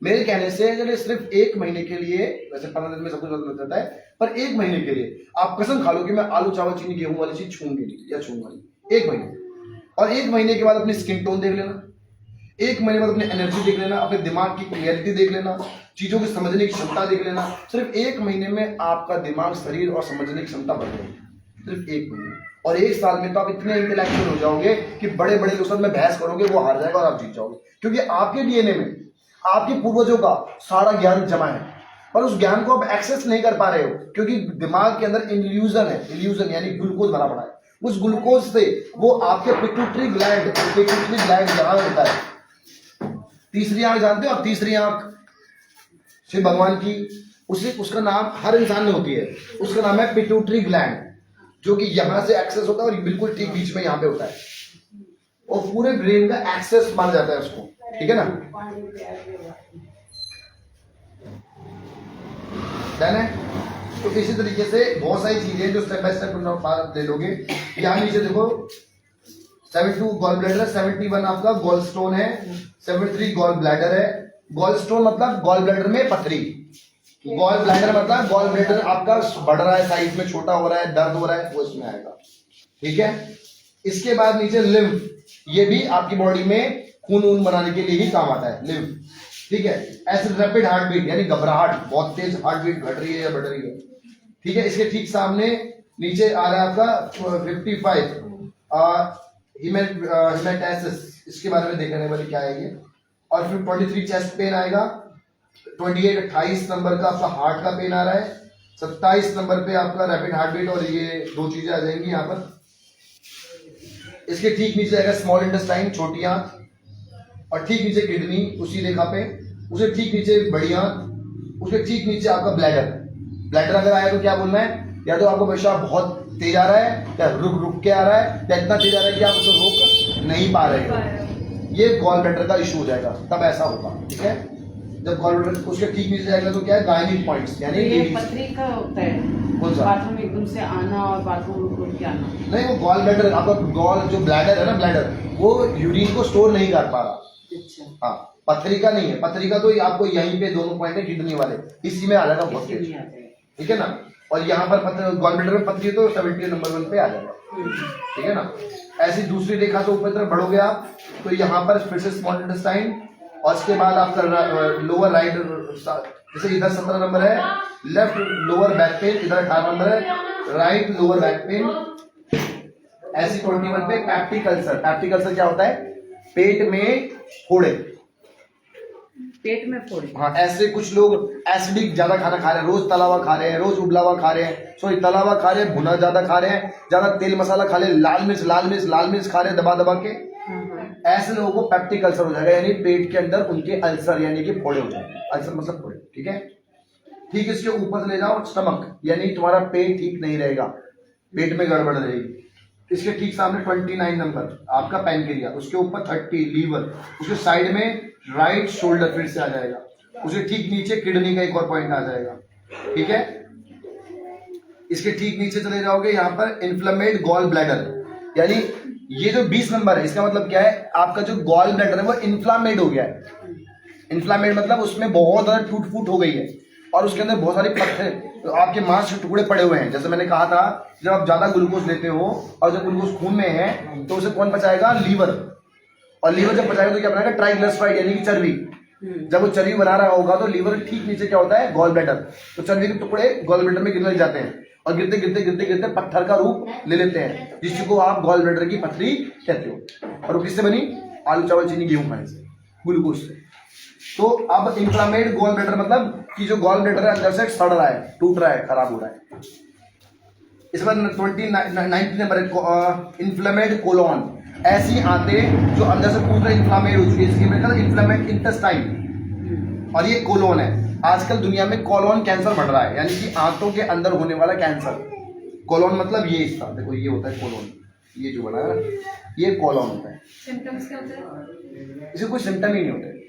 मेरे कहने से अगर सिर्फ 1 महीने के लिए, वैसे 15 दिन में सब कुछ बदल जाता है, पर 1 महीने के लिए आप कसम खा लो कि मैं आलू चावल चीनी गेहूं वाली चीज छूंगी नहीं या छूंगा नहीं 1 महीने। और 1 महीने के बाद अपनी स्किन टोन देख लेना, 1 महीने बाद अपनी एनर्जी देख लेना, अपने दिमाग की क्लियरिटी देख लेना, चीजों की समझने की क्षमता देख लेना। सिर्फ 1 महीने में आपका दिमाग, शरीर और समझने की क्षमता बढ़ जाएगी, सिर्फ 1 महीने। और 1 साल में तो आप इतने इंटेलेक्चुअल हो जाओगे कि बड़े बड़े लोगों से बहस करोगे वो हार जाएगा और आप जीत जाओगे, क्योंकि आपके डीएनए में आपके पूर्वजों का सारा ज्ञान जमा है, पर उस ज्ञान को आप एक्सेस नहीं कर पा रहे हो, क्योंकि दिमाग के अंदर इल्यूजन है, इल्यूजन यानी ग्लूकोज भरा पड़ा है। उस ग्लूकोज से वो आपके पिट्यूटरी ग्लैंड जहां होता है, तीसरी आंख जानते हो आप, तीसरी आंख शिव भगवान की, उसका नाम हर इंसान में होती है, उसका नाम है पिट्यूटरी ग्लैंड, जो कि यहां से एक्सेस होता है और बिल्कुल ठीक बीच में यहां पे होता है, और पूरे ब्रेन का एक्सेस मान जाता है उसको, ठीक है ना। डन है। तो इसी तरीके से बहुत सारी चीजें जो स्टेप बाय स्टेप ले लोगे। यहाँ नीचे देखो 72 गॉल ब्लैडर है, 71 आपका गॉल स्टोन है, 73 गॉल ब्लैडर है। गॉल स्टोन मतलब गॉल ब्लैडर में पथरी, गॉल ब्लैडर मतलब गॉल ब्लैडर आपका बढ़ रहा है, साइज में छोटा हो रहा है, दर्द हो रहा है, वो इसमें आएगा, ठीक है। इसके बाद नीचे लिम्फ, ये भी आपकी बॉडी में खून वून बनाने के लिए ही काम आता है, लिम्फ, ठीक है। ऐसे रैपिड हार्ट बीट यानी घबराहट, बहुत तेज हार्ट बीट घट रही है या बढ़ रही है, ठीक है। इसके ठीक सामने नीचे आ रहा है आपका 55 हिमेटाइसिस, इसके बारे में देखने वाली क्या है ये। और फिर 23 चेस्ट पेन आएगा, 28 नंबर का आपका हार्ट का पेन आ रहा है, 27 नंबर पे आपका रैपिड हार्ट बीट, और ये 2 चीजें आ जाएंगी यहाँ पर। इसके ठीक नीचे आएगा स्मॉल इंटेस्टाइन, छोटी आंत, और ठीक नीचे किडनी उसी रेखा पे, उसे ठीक नीचे बड़ी आंत, उसके ठीक नीचे आपका ब्लैडर। ब्लैडर अगर आया तो क्या बोलना है, या तो आपको पेशाब बहुत तेज आ रहा है, या रुक रुक के आ रहा है, या इतना तेज आ रहा है कि आप उसे रोक नहीं पा रहे हो, ये गॉल ब्लैडर का इशू हो जाएगा, तब ऐसा होगा, ठीक है। जब गॉल ब्लैडर उसके ठीक नीचे जाएगा तो क्या है, गायनिक पॉइंट्स यानी ये लेडीज। पथरी का होता है, कौन सा? बाथरूम एकदम से आना और बाथरूम रुक के आना। नहीं, वो गॉल ब्लैडर, आपका गॉल जो ब्लैडर है ना, ब्लैडर वो यूरिन को स्टोर नहीं कर पा रहा। अच्छा, हाँ, पथरी का नहीं है, पथरी का तो आपको यहीं पे दोनों पॉइंट है किडनी वाले, इसी में आ जाएगा बहुत इसलिए तेज। नहीं आते हैं। ठीक है ना। और यहाँ पर गॉल ब्लैडर में पथरी है तो 70 नंबर 1 पे आ जाएगा। ठीक है ना। ऐसी दूसरी रेखा से ऊपर तरफ बढ़ोगे आप तो यहाँ पर फिर से स्मॉल इंटेस्टाइन, और इसके बाद आपका लोअर राइट, जैसे इधर 17 नंबर है, लेफ्ट लोअर बैक पेन, इधर 18 नंबर है, राइट लोअर बैक पेन। ऐसी 21 पे पैप्टिक अल्सर। पैप्टिक अल्सर क्या होता है? पेट में फोड़े। पेट में फोड़े। हाँ, ऐसे कुछ लोग एसिडिक ज्यादा खाना खा रहे हैं, रोज तला हुआ खा रहे हैं, रोज उबला हुआ खा रहे हैं, सॉरी तला हुआ खा रहे हैं, भुना ज्यादा खा रहे हैं, ज्यादा तेल मसाला खा रहे हैं, लाल मिर्च खा रहे हैं दबा दबा के, ऐसे लोगों को पैप्टिक अल्सर हो जाएगा, यानी पेट के अंदर उनके अल्सर यानी कि फोड़े हो जाएंगे। अल्सर मतलब फोड़े। ठीक है। ठीक, इसके ऊपर से ले जाओ स्टमक, यानी तुम्हारा पेट ठीक नहीं रहेगा, पेट में गड़बड़ रहेगी। इसके ठीक सामने 29 नंबर आपका पैनक्रिया, उसके ऊपर 30 लीवर, उसके साइड में राइट शोल्डर फिर से आ जाएगा, उसके ठीक नीचे किडनी का एक और पॉइंट आ जाएगा। ठीक है। इसके ठीक नीचे चले जाओगे, यहाँ पर इन्फ्लेमेड गॉल ब्लैडर, यानी ये जो 20 नंबर है इसका मतलब क्या है, आपका जो गॉल ब्लैडर है वो इन्फ्लामेड हो गया है। इन्फ्लामेड मतलब उसमें बहुत ज्यादा टूट फूट हो गई है और उसके अंदर बहुत सारे पत्थर, तो आपके मांस के टुकड़े पड़े हुए हैं। जैसे मैंने कहा था, जब आप ज्यादा ग्लूकोज लेते हो और जब ग्लूकोज खून में है तो उसे कौन पचाएगा? लीवर। और लीवर जब पचाएगा तो क्या बनाएगा? ट्राइग्लिसराइड यानी कि चर्बी। जब वो चर्बी बना रहा होगा तो लीवर ठीक नीचे क्या होता है? Gall bladder. तो चर्बी के टुकड़े गॉल ब्लैडर में गिरने लग जाते हैं और गिरते गिरते गिरते गिरते पत्थर का रूप ले लेते हैं, जिसको आप गॉल ब्लैडर की पथरी कहते हो। और वो किससे बनी? आलू चावल चीनी गेहूं खाने से, ग्लूकोज से। तो अब इन्फ्लामेड गॉल ब्लैडर मतलब कि जो गॉल ब्लैडर है अंदर से सड़ रहा है, टूट रहा है, खराब हो रहा है। इस बार 29 नंबर है इन्फ्लेमेड कोलोन, ऐसी आंतें जो अंदर से पूरी तरह इन्फ्लामेड हो चुकी है, इसकी मतलब इन्फ्लेमेड इंटेस्टाइन, और ये कोलोन है। आजकल दुनिया में कोलोन कैंसर बढ़ रहा है, यानी कि आंतों के अंदर होने वाला कैंसर। कोलोन मतलब ये हिस्सा, देखो ये होता है कोलोन, ये जो बना है ये कोलोन होता है। सिम्टम्स क्या होते हैं? इसे कोई सिम्टम ही नहीं होते,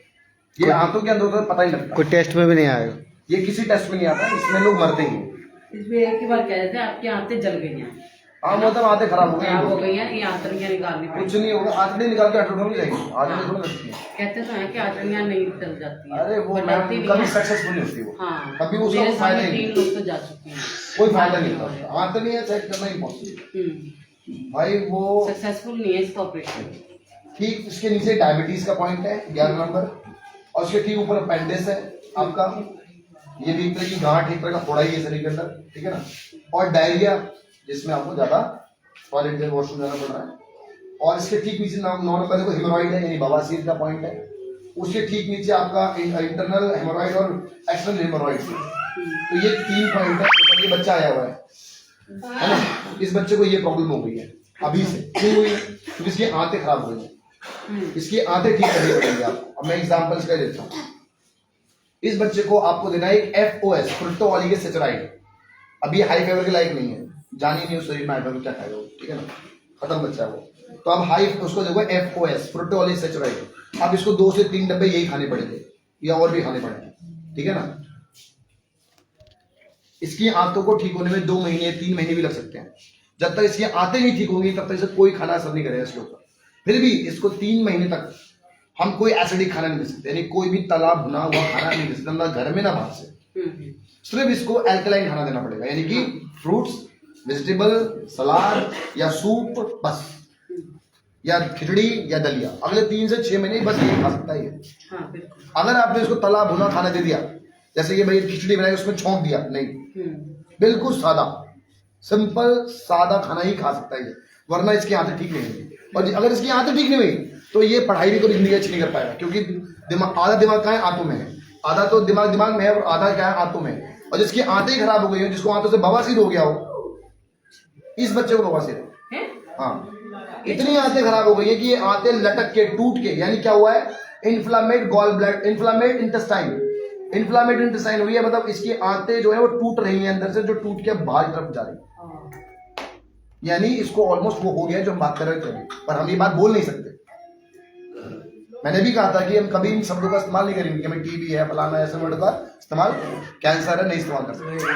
ये आंतों के अंदर होता है, पता ही लगता। कोई टेस्ट में भी नहीं आएगा, ये किसी टेस्ट में नहीं आता, इसमें लोग मरते हैं। इसमें एक ही बार कह देते हैं आपकी आंतें जल गई हैं, हाँ, मतलब आंतें खराब हो खराब हो गई, गई हैं, ये आंतड़ियां निकालनी कुछ पड़ेगी। नहीं होगा, आंतड़ियां निकाल के अटोटो में जाएगी, आंतड़ियां थोड़ी लगती हैं। कहते तो हैं कि आंतड़ियां नहीं जल जाती हैं, अरे वो पर मैम डरती नहीं कभी हैं। सक्सेसफुल नहीं होती वो, हाँ, कभी उसका मेरे कोई फायदा सामने नहीं, 3 लोग तो जा चुके हैं, कोई फायदा नहीं होता। आंतड़ियां चेक करना इम्पॉसिबल भाई, वो सक्सेसफुल नहीं है इसका ऑपरेशन। ठीक। इसके नीचे डायबिटीज का पॉइंट है 11 नंबर, और उसके ठीक ऊपर अपेंडिक्स है आपका, ये भी एक तरह की गांठ, एक तरह का फोड़ा ही है शरीर के अंदर। ठीक है ना। और डायरिया, जिसमें आपको ज्यादा टॉयलेट में वॉशरूम जाना पड़ रहा है। और इसके ठीक नीचे 9 नंबर देखो हेमोरॉइड है, यानी बवासीर का पॉइंट है। उसके ठीक नीचे आपका इंटरनल हेमोरॉइड और एक्सटर्नल हेमोरॉइड। तो ये 3 पॉइंट है। तो ये बच्चा आया हुआ है ना, इस बच्चे को ये प्रॉब्लम हो गई है अभी से। क्यों हुई? क्योंकि इसकी आंतें खराब हो गई हैं, इसकी आंतें ठीक करनी पड़ेगी आपको। अब मैं एग्जांपल्स का देता हूँ। इस बच्चे को आपको देना है एक FOS, फ्रुक्टोऑलिगोसैचराइड। अभी हाई फेवर के लायक नहीं है, जान ही नहीं उस शरीर में हाई फेवर क्या खाएगा वो। ठीक है ना, खत्म बच्चा वो। तो अब हाई उसको देखो FOS, फ्रुक्टोऑलिगोसैचराइड। अब इसको 2 से 3 डब्बे यही खाने पड़ेंगे या और भी खाने पड़ेंगे। ठीक है ना। इसकी आंतों को ठीक होने में 2 महीने 3 महीने भी लग सकते हैं। जब तक इसकी आंतें नहीं ठीक होंगी तब तक इसे कोई खाना असर नहीं करेगा इसके ऊपर। फिर भी इसको 3 महीने तक हम कोई एसिडिक खाना नहीं दे सकते, यानी कोई भी तला भुना हुआ खाना नहीं दे सकते, ना घर में ना बाहर से। सिर्फ इसको एल्कलाइन खाना देना पड़ेगा, यानी कि फ्रूट्स, वेजिटेबल, सलाद या सूप बस, या खिचड़ी या दलिया। अगले 3 से 6 महीने बस ये खा सकता है। हाँ, बिल्कुल। अगर आपने इसको तला भुना खाना दे दिया, जैसे ये भाई खिचड़ी बनाई उसमें छोंक दिया, नहीं, बिल्कुल सादा सिंपल सादा खाना ही खा सकता है ये, वरना इसकी आंतें ठीक नहीं होगी। और अगर इसकी आंतें ठीक नहीं हुई तो ये पढ़ाई भी कोई जिंदगी अच्छी नहीं कर पाएगा, क्योंकि दिमाग, आधा दिमाग का है आंतों में है, आधा तो दिमाग में है और आधा क्या है आंतों में है। और जिसकी आंतें खराब हो गई हो, जिसको आंतों से बवासीर हो गया हो, इस बच्चे को बवासीर है। हाँ, इतनी आंतें खराब हो गई है कि ये आंतें लटक के टूट के, यानी क्या हुआ है? Inflamed gall bladder, inflamed intestine, inflamed intestine हुई है, मतलब इसकी आंतें जो है वो टूट रही हैं अंदर से, जो टूट के बाहर की तरफ जा रही है। यानी इसको ऑलमोस्ट वो हो गया जो हम बात कर रहे थे, पर हम ये बात बोल नहीं सकते। मैंने भी कहा था कि हम कभी इन शब्दों का इस्तेमाल नहीं करेंगे कि हमें टीबी है, फलाना ऐसे वर्ड का इस्तेमाल, कैंसर है, नहीं इस्तेमाल कर सकते,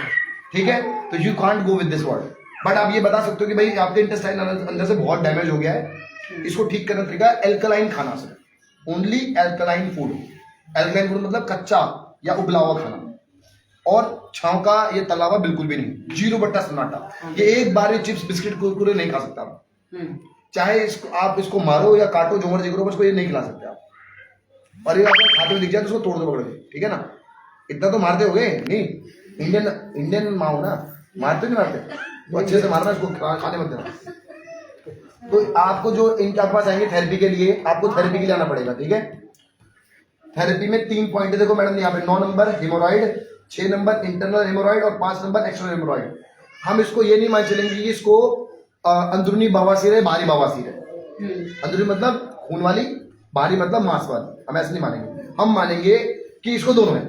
ठीक है। तो you can't go with this word, but आप ये बता सकते हो कि भाई आपके इंटेस्टाइन अंदर से बहुत डैमेज हो गया है, इसको ठीक करने का तरीका एल्कलाइन खाना से, only alkaline food. Alkaline food मतलब कच्चा या उबला हुआ खाना, और छांव का ये तला हुआ बिल्कुल भी नहीं, 0 सन्नाटा। ये एक बार भी चिप्स बिस्किट कुरकुरे नहीं खा सकता आप, चाहे इसको आप इसको मारो या काटो, जो मर्जी करो, बस को ये नहीं खिला सकते आप। और ये आपको खाते हुए दिख जाए तो उसको तोड़ दो पकड़ के, ठीक है ना। इतना तो मारते हो गए नहीं, इंडियन माँ हो ना, मारते नहीं मारते, तो अच्छे से मारना, इसको खाने मत देना। तो आपको जो इनके पास आएंगे थेरेपी के लिए, आपको थेरेपी के लिए आना पड़ेगा, ठीक है। थेरेपी में 3 पॉइंट है, देखो मैडम यहाँ पे 9 number haemorrhoid, 6 number internal haemorrhoid और 5 नंबर एक्सटर्नल हिमोरॉइड। हम इसको ये नहीं मान चलेंगे कि इसको अंदरूनी बवासीर है, बाहरी बवासीर है। अंदरूनी मतलब खून वाली, बाहरी मतलब मांस वाली, हम ऐसे नहीं मानेंगे। हम मानेंगे कि इसको दोनों है।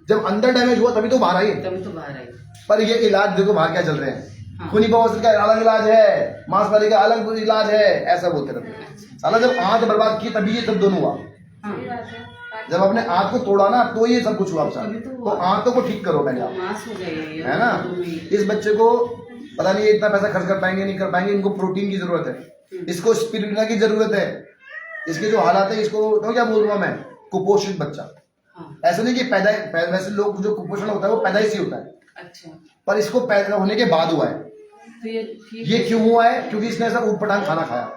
जब अंदर डैमेज हुआ तभी तो बाहर आई, तभी तो बाहर आई। पर ये इलाज देखो बाहर क्या चल रहे हैं, हाँ। खूनी बवासीर का अलग इलाज है, मांस वाली का अलग इलाज है, ऐसा बोलते रहते। साला जब आंत बर्बाद की तभी ये सब दोनों हुआ। जब अपने आंत को तोड़ा ना तो ये सब कुछ हुआ। तो आंतों को ठीक करो पहले आप, मांस हो जाएगा है ना। इस बच्चे को पता नहीं इतना पैसा खर्च कर पाएंगे नहीं कर पाएंगे, इनको प्रोटीन की जरूरत है, इसको स्पिरुलिना की जरूरत है। इसके जो हालात है, इसको तो क्या बोल रहा हूं मैं, कुपोषित बच्चा। ऐसा नहीं कि वैसे लोग जो कुपोषण होता है वो पैदाइश ही होता है, अच्छा, पर इसको पैदा होने के बाद हुआ है। तो ये क्यों हुआ है, क्योंकि इसने ऐसा ऊटपटांग खाना खाया,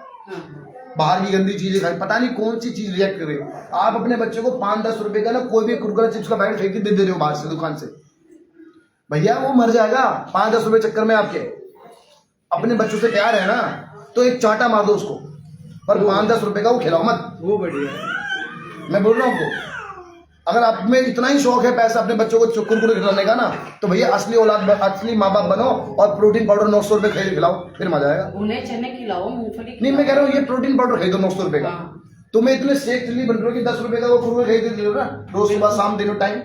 बाहर की गंदी चीजें खाई, पता नहीं कौन सी चीज रिएक्ट कर रही हो। आप अपने बच्चे को 5-10 रुपए का ना कोई भी कुरकुरे चिप्स का पैकेट फेंक के दे रहे हो बाहर से दुकान से, भैया वो मर जाएगा 5-10 रुपए चक्कर में। आपके अपने बच्चों से प्यार है ना, तो एक चांटा मार दो उसको, पर 5-10 रुपए का वो खिलाओ मत। वो बढ़िया, मैं बोल रहा हूँ आपको, अगर आप में इतना ही शौक है पैसा अपने बच्चों को कुरकुरे खिलाने का ना, तो भैया असली औलाद, असली माँ बाप बनो और प्रोटीन पाउडर 900 रुपए खरीद खिलाओ, फिर मजा आएगा। उन्हें चने खिलाओ, मूंगफली नहीं, मैं कह रहा हूँ ये प्रोटीन पाउडर खरीदो 900 रुपए का। तुम्हें इतने शेख चली बन रहे हो कि 10 रुपए का वो कुरकुरे खरीद लो ना, रोज सुबह शाम दिनों टाइम।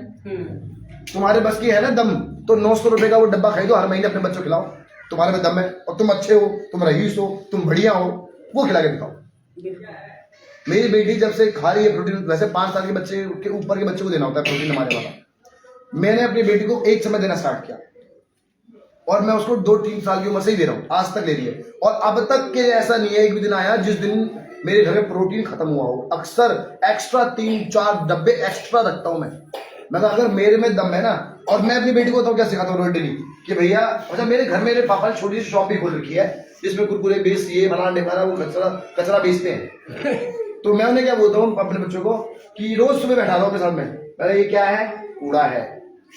तुम्हारे बस की है ना दम, तो 900 रुपए का वो डब्बा खरीदो, हर महीने अपने बच्चों खिलाओ, तुम्हारे में दम है और तुम अच्छे हो, तुम रईस हो, तुम बढ़िया हो, वो खिला के दिखाओ। मेरी बेटी जब से खा रही है प्रोटीन, वैसे 5 साल के बच्चे के ऊपर के बच्चे को देना होता है प्रोटीन हमारे वाला, मैंने अपनी बेटी को एक समय देना स्टार्ट किया और मैं उसको 2-3 साल की उम्र से ही दे रहा हूँ, आज तक ले रही है। और अब तक के ऐसा नहीं है एक भी दिन आया जिस दिन मेरे घर में प्रोटीन खत्म हुआ हो। अक्सर एक्स्ट्रा 3-4 डब्बे एक्स्ट्रा रखता हूँ मैं अगर मेरे में दम है ना। और मैं अपनी बेटी को बताऊँ क्या सिखाता हूँ रोज डेली कि भैया, अच्छा मेरे घर में मेरे पापा ने छोटी सी शॉप भी खोल रखी है जिसमें कुरकुरे बेच, ये बनाने वाला वो कचरा बेचते हैं। तो मैं उन्हें क्या बोलता हूँ अपने बच्चों को कि रोज सुबह बैठा रहा हूँ अपने साथ में, अरे ये क्या है, कूड़ा है,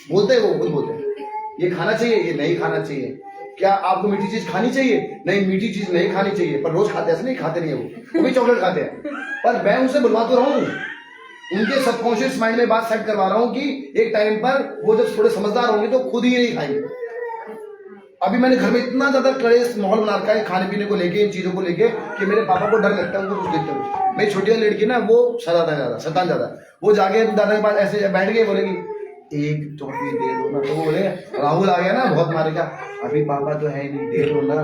बोलते हैं वो खुद बोलते हैं, ये खाना चाहिए, ये नहीं खाना चाहिए, क्या आपको मीठी चीज खानी चाहिए, नहीं मीठी चीज नहीं खानी चाहिए, पर रोज खाते, ऐसे नहीं खाते नहीं वो भी चॉकलेट खाते हैं, पर मैं उनसे बुलवा तो रहा हूँ, उनके सबकॉन्शियस माइंड में बात सेट करवा रहा हूँ कि एक टाइम पर वो जब थोड़े समझदार होंगे तो खुद ही नहीं खाएंगे। अभी मैंने घर में इतना ज्यादा कड़े माहौल बना रखा है खाने पीने को लेके, इन चीजों को लेके कि मेरे पापा को डर लगता है उनको कुछ देखते हुए। मेरी छोटी वाली लड़की ना वो शैतान ज्यादा, वो जाके दादा के पास ऐसे बैठ गए, बोलेगी एक चौकी दे दो ना, तो वो बोले राहुल आ गया ना बहुत मारेगा, अभी पापा तो है नहीं, दे दो ना।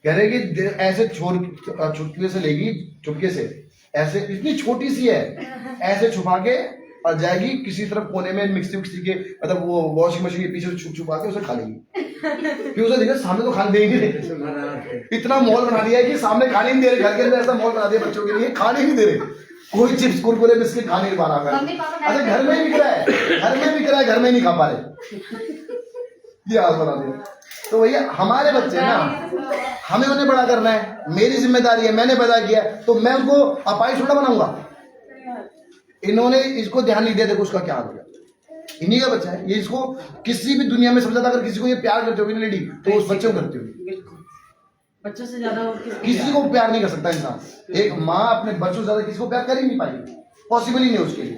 कह रहे कि ऐसे चुटकी से लेगी, चुटके से ऐसे, इतनी छोटी सी है, ऐसे छुपा के और जाएगी किसी तरफ कोने में मिक्सी के, मतलब वो वॉशिंग मशीन के पीछे छुपा के उसे खा लेगी। फिर उसे देखा सामने तो खाने देंगे नहीं, इतना माहौल बना दिया है कि सामने खाने नहीं दे रहे, घर के अंदर ऐसा माहौल बना दिया बच्चों के लिए, खाने नहीं दे रहे, कोई चिप्स कुरकुरे बिस्किट खाने नहीं पा रहा। अच्छा घर में ही बिक रहा है, घर में नहीं खा पा रहे, ये हाल बना दिया। तो भैया हमारे बच्चे ना, हमें उन्हें बड़ा करना है, मेरी जिम्मेदारी है, मैंने पैदा किया तो मैं उनको अपाई थोड़ा बनाऊंगा। इन्होंने इसको ध्यान नहीं दिया, देखो उसका क्या हाल हो गया। इन्हीं का बच्चा है ये, इसको किसी भी दुनिया में सबसे ज्यादा अगर किसी को ये प्यार करते होगी ना लेडी, तो उस बच्चे को करती होगी। बच्चों से ज्यादा किसी को प्यार नहीं कर सकता इंसान, एक माँ अपने बच्चों से ज्यादा किसी को प्यार कर ही नहीं पाएगी, पॉसिबल ही नहीं उसके लिए,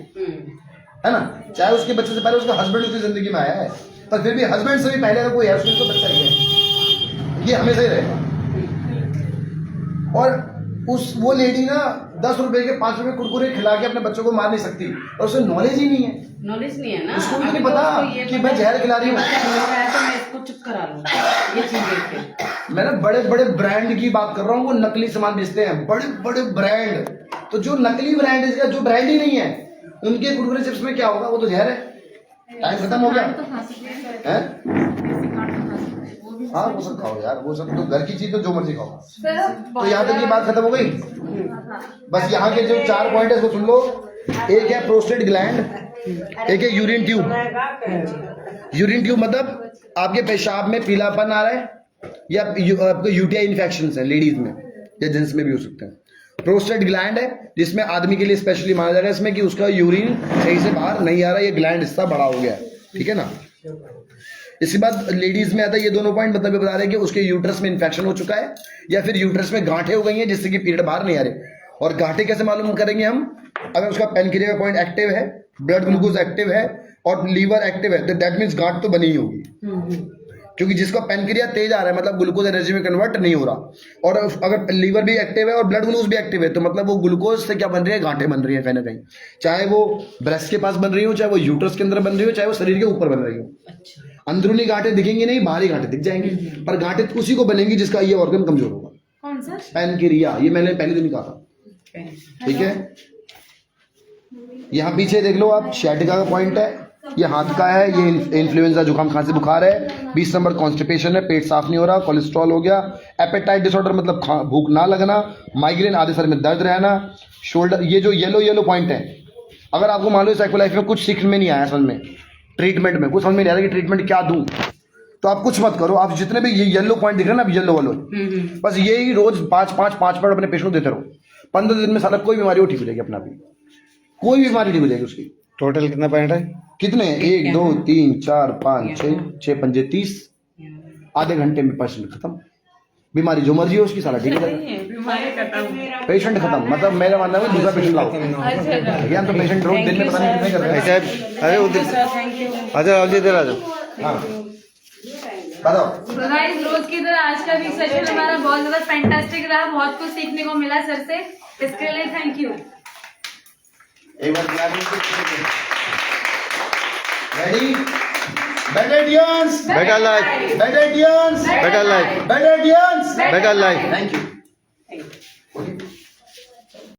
है ना। चाहे उसके बच्चे से पहले उसका हस्बैंड उसकी जिंदगी में आया है, पर फिर भी हस्बैंड से भी पहले अगर कोई है उसको बच्चा ही है, ये हमेशा ही रहेगा। और वो लेडी ना 10 रुपए के 5 रुपए कुरकुरे खिला के अपने बच्चों को मार नहीं सकती, और उसे नॉलेज ही नहीं है। नॉलेज नहीं है ना, उसको भी अभी नहीं तो पता उसको ये कि पता मैं जहर खिला रही हूँ। बच्चा रो रहा है तो मैं इसको चुप करा लूँ, ये चीज देख के। मैं ना बड़े बड़े ब्रांड की बात कर रहा हूँ, वो नकली सामान बेचते हैं, बड़े बड़े ब्रांड। तो जो नकली ब्रांड है, जो ब्रांड ही नहीं है, उनके कुरकुरे चिप्स में क्या होगा? वो तो जहर है। टाइम खत्म हो गया है। हाँ वो सब खाओ यार, वो सब तो घर की चीज, तो जो मर्जी खाओ। तो यहाँ तक की बात खत्म हो गई। बस यहाँ के जो 4 पॉइंट है उसको सुन लो। एक है प्रोस्टेट ग्लैंड, एक है यूरिन ट्यूब। यूरिन ट्यूब मतलब आपके पेशाब में पीलापन आ रहा है, या आपको यूटीआई इन्फेक्शन है लेडीज में या जेंट्स में भी हो सकते हैं। प्रोस्टेट ग्लैंड है जिसमें आदमी के लिए स्पेशली माना जा रहा है इसमें कि उसका यूरिन सही से बाहर नहीं आ रहा, ये ग्लैंड हिस्सा बड़ा हो गया है, ठीक है ना। इसके बाद लेडीज में आता है ये दोनों पॉइंट, मतलब ये बता रहे हैं कि उसके यूट्रस में इन्फेक्शन हो चुका है या फिर यूट्रस में गांठें हो गई हैं जिससे कि पीरियड बाहर नहीं आ रहे। और गांठें कैसे मालूम करेंगे हम? अगर उसका पेनक्रिया पॉइंट एक्टिव है, ब्लड ग्लूकोज एक्टिव है और लीवर एक्टिव है, तो दैट मीन्स गांठ तो बनी ही होगी। क्योंकि जिसका पेनक्रिया तेज आ रहा है मतलब ग्लूकोज एनर्जी में कन्वर्ट नहीं हो रहा, और अगर लीवर भी एक्टिव है और ब्लड ग्लूकोज भी एक्टिव है, तो मतलब वो ग्लूकोज से क्या बन रही है? गांठें बन रही है कहीं ना कहीं, चाहे वो ब्रेस्ट के पास बन रही हो, चाहे वो यूट्रस के अंदर बन रही हो, चाहे वो शरीर के ऊपर बन रही हो। अच्छा, अंदरूनी गांठें दिखेंगी नहीं, बाहरी गांठें दिख जाएंगी, पर गांठें उसी को बनेंगी जिसका ये ऑर्गन कमजोर होगा। कौन सा? पेनक्रिया, ये मैंने पहले दिन कहा था, ठीक है। यहाँ पीछे देख लो आप, शैटिका का पॉइंट है, ये हाथ का है, ये इन्फ्लुएंजा जुकाम खांसी बुखार है। 20 नंबर कॉन्स्टिपेशन है, पेट साफ नहीं हो रहा, कोलेस्ट्रॉल हो गया। एपेटाइट डिसऑर्डर मतलब भूख ना लगना, माइग्रेन, आधे सर में दर्द रहना, शोल्डर। ये जो येलो पॉइंट है, अगर आपको मान लो साइको लाइफ में कुछ सीखने में नहीं आया, समझ में, ट्रीटमेंट में कुछ समझ में नहीं आ रहा कि ट्रीटमेंट क्या दूं, तो आप कुछ मत करो। आप जितने भी ये येलो पॉइंट दिख रहे हैं ना, येलो वालो, बस यही रोज 5 मिनट अपने पेशेंट को देते रहो। 15 दिन में साला कोई बीमारी वो ठीक हो जाएगी अपना भी, कोई बीमारी ठीक हो जाएगी उसकी। टोटल कितना पॉइंट है? कितने? 1 2 3 4 5 6 पंजे 30। आधे घंटे में पेशेंट खत्म, बीमारी जो मर्जी हो उसकी साला ठीक है, पेशेंट खत्म। मतलब मेरा मानना है दूसरा पेशेंट लाओ, या तो पेशेंट रोज दिन में पता नहीं कितने कर रहे हैं। ऐसे अरे उधर, अच्छा राहुल जी इधर आ जाओ। हाँ बताओ। तो गाइस, रोज की तरह आज का भी सेशन हमारा बहुत ज्यादा फैंटास्टिक रहा, बहुत कुछ सीखने को मिला सर से, इसके लिए थैंक यू। एक बार ready? Better life, better life, better life. Better life. Better life. Thank you.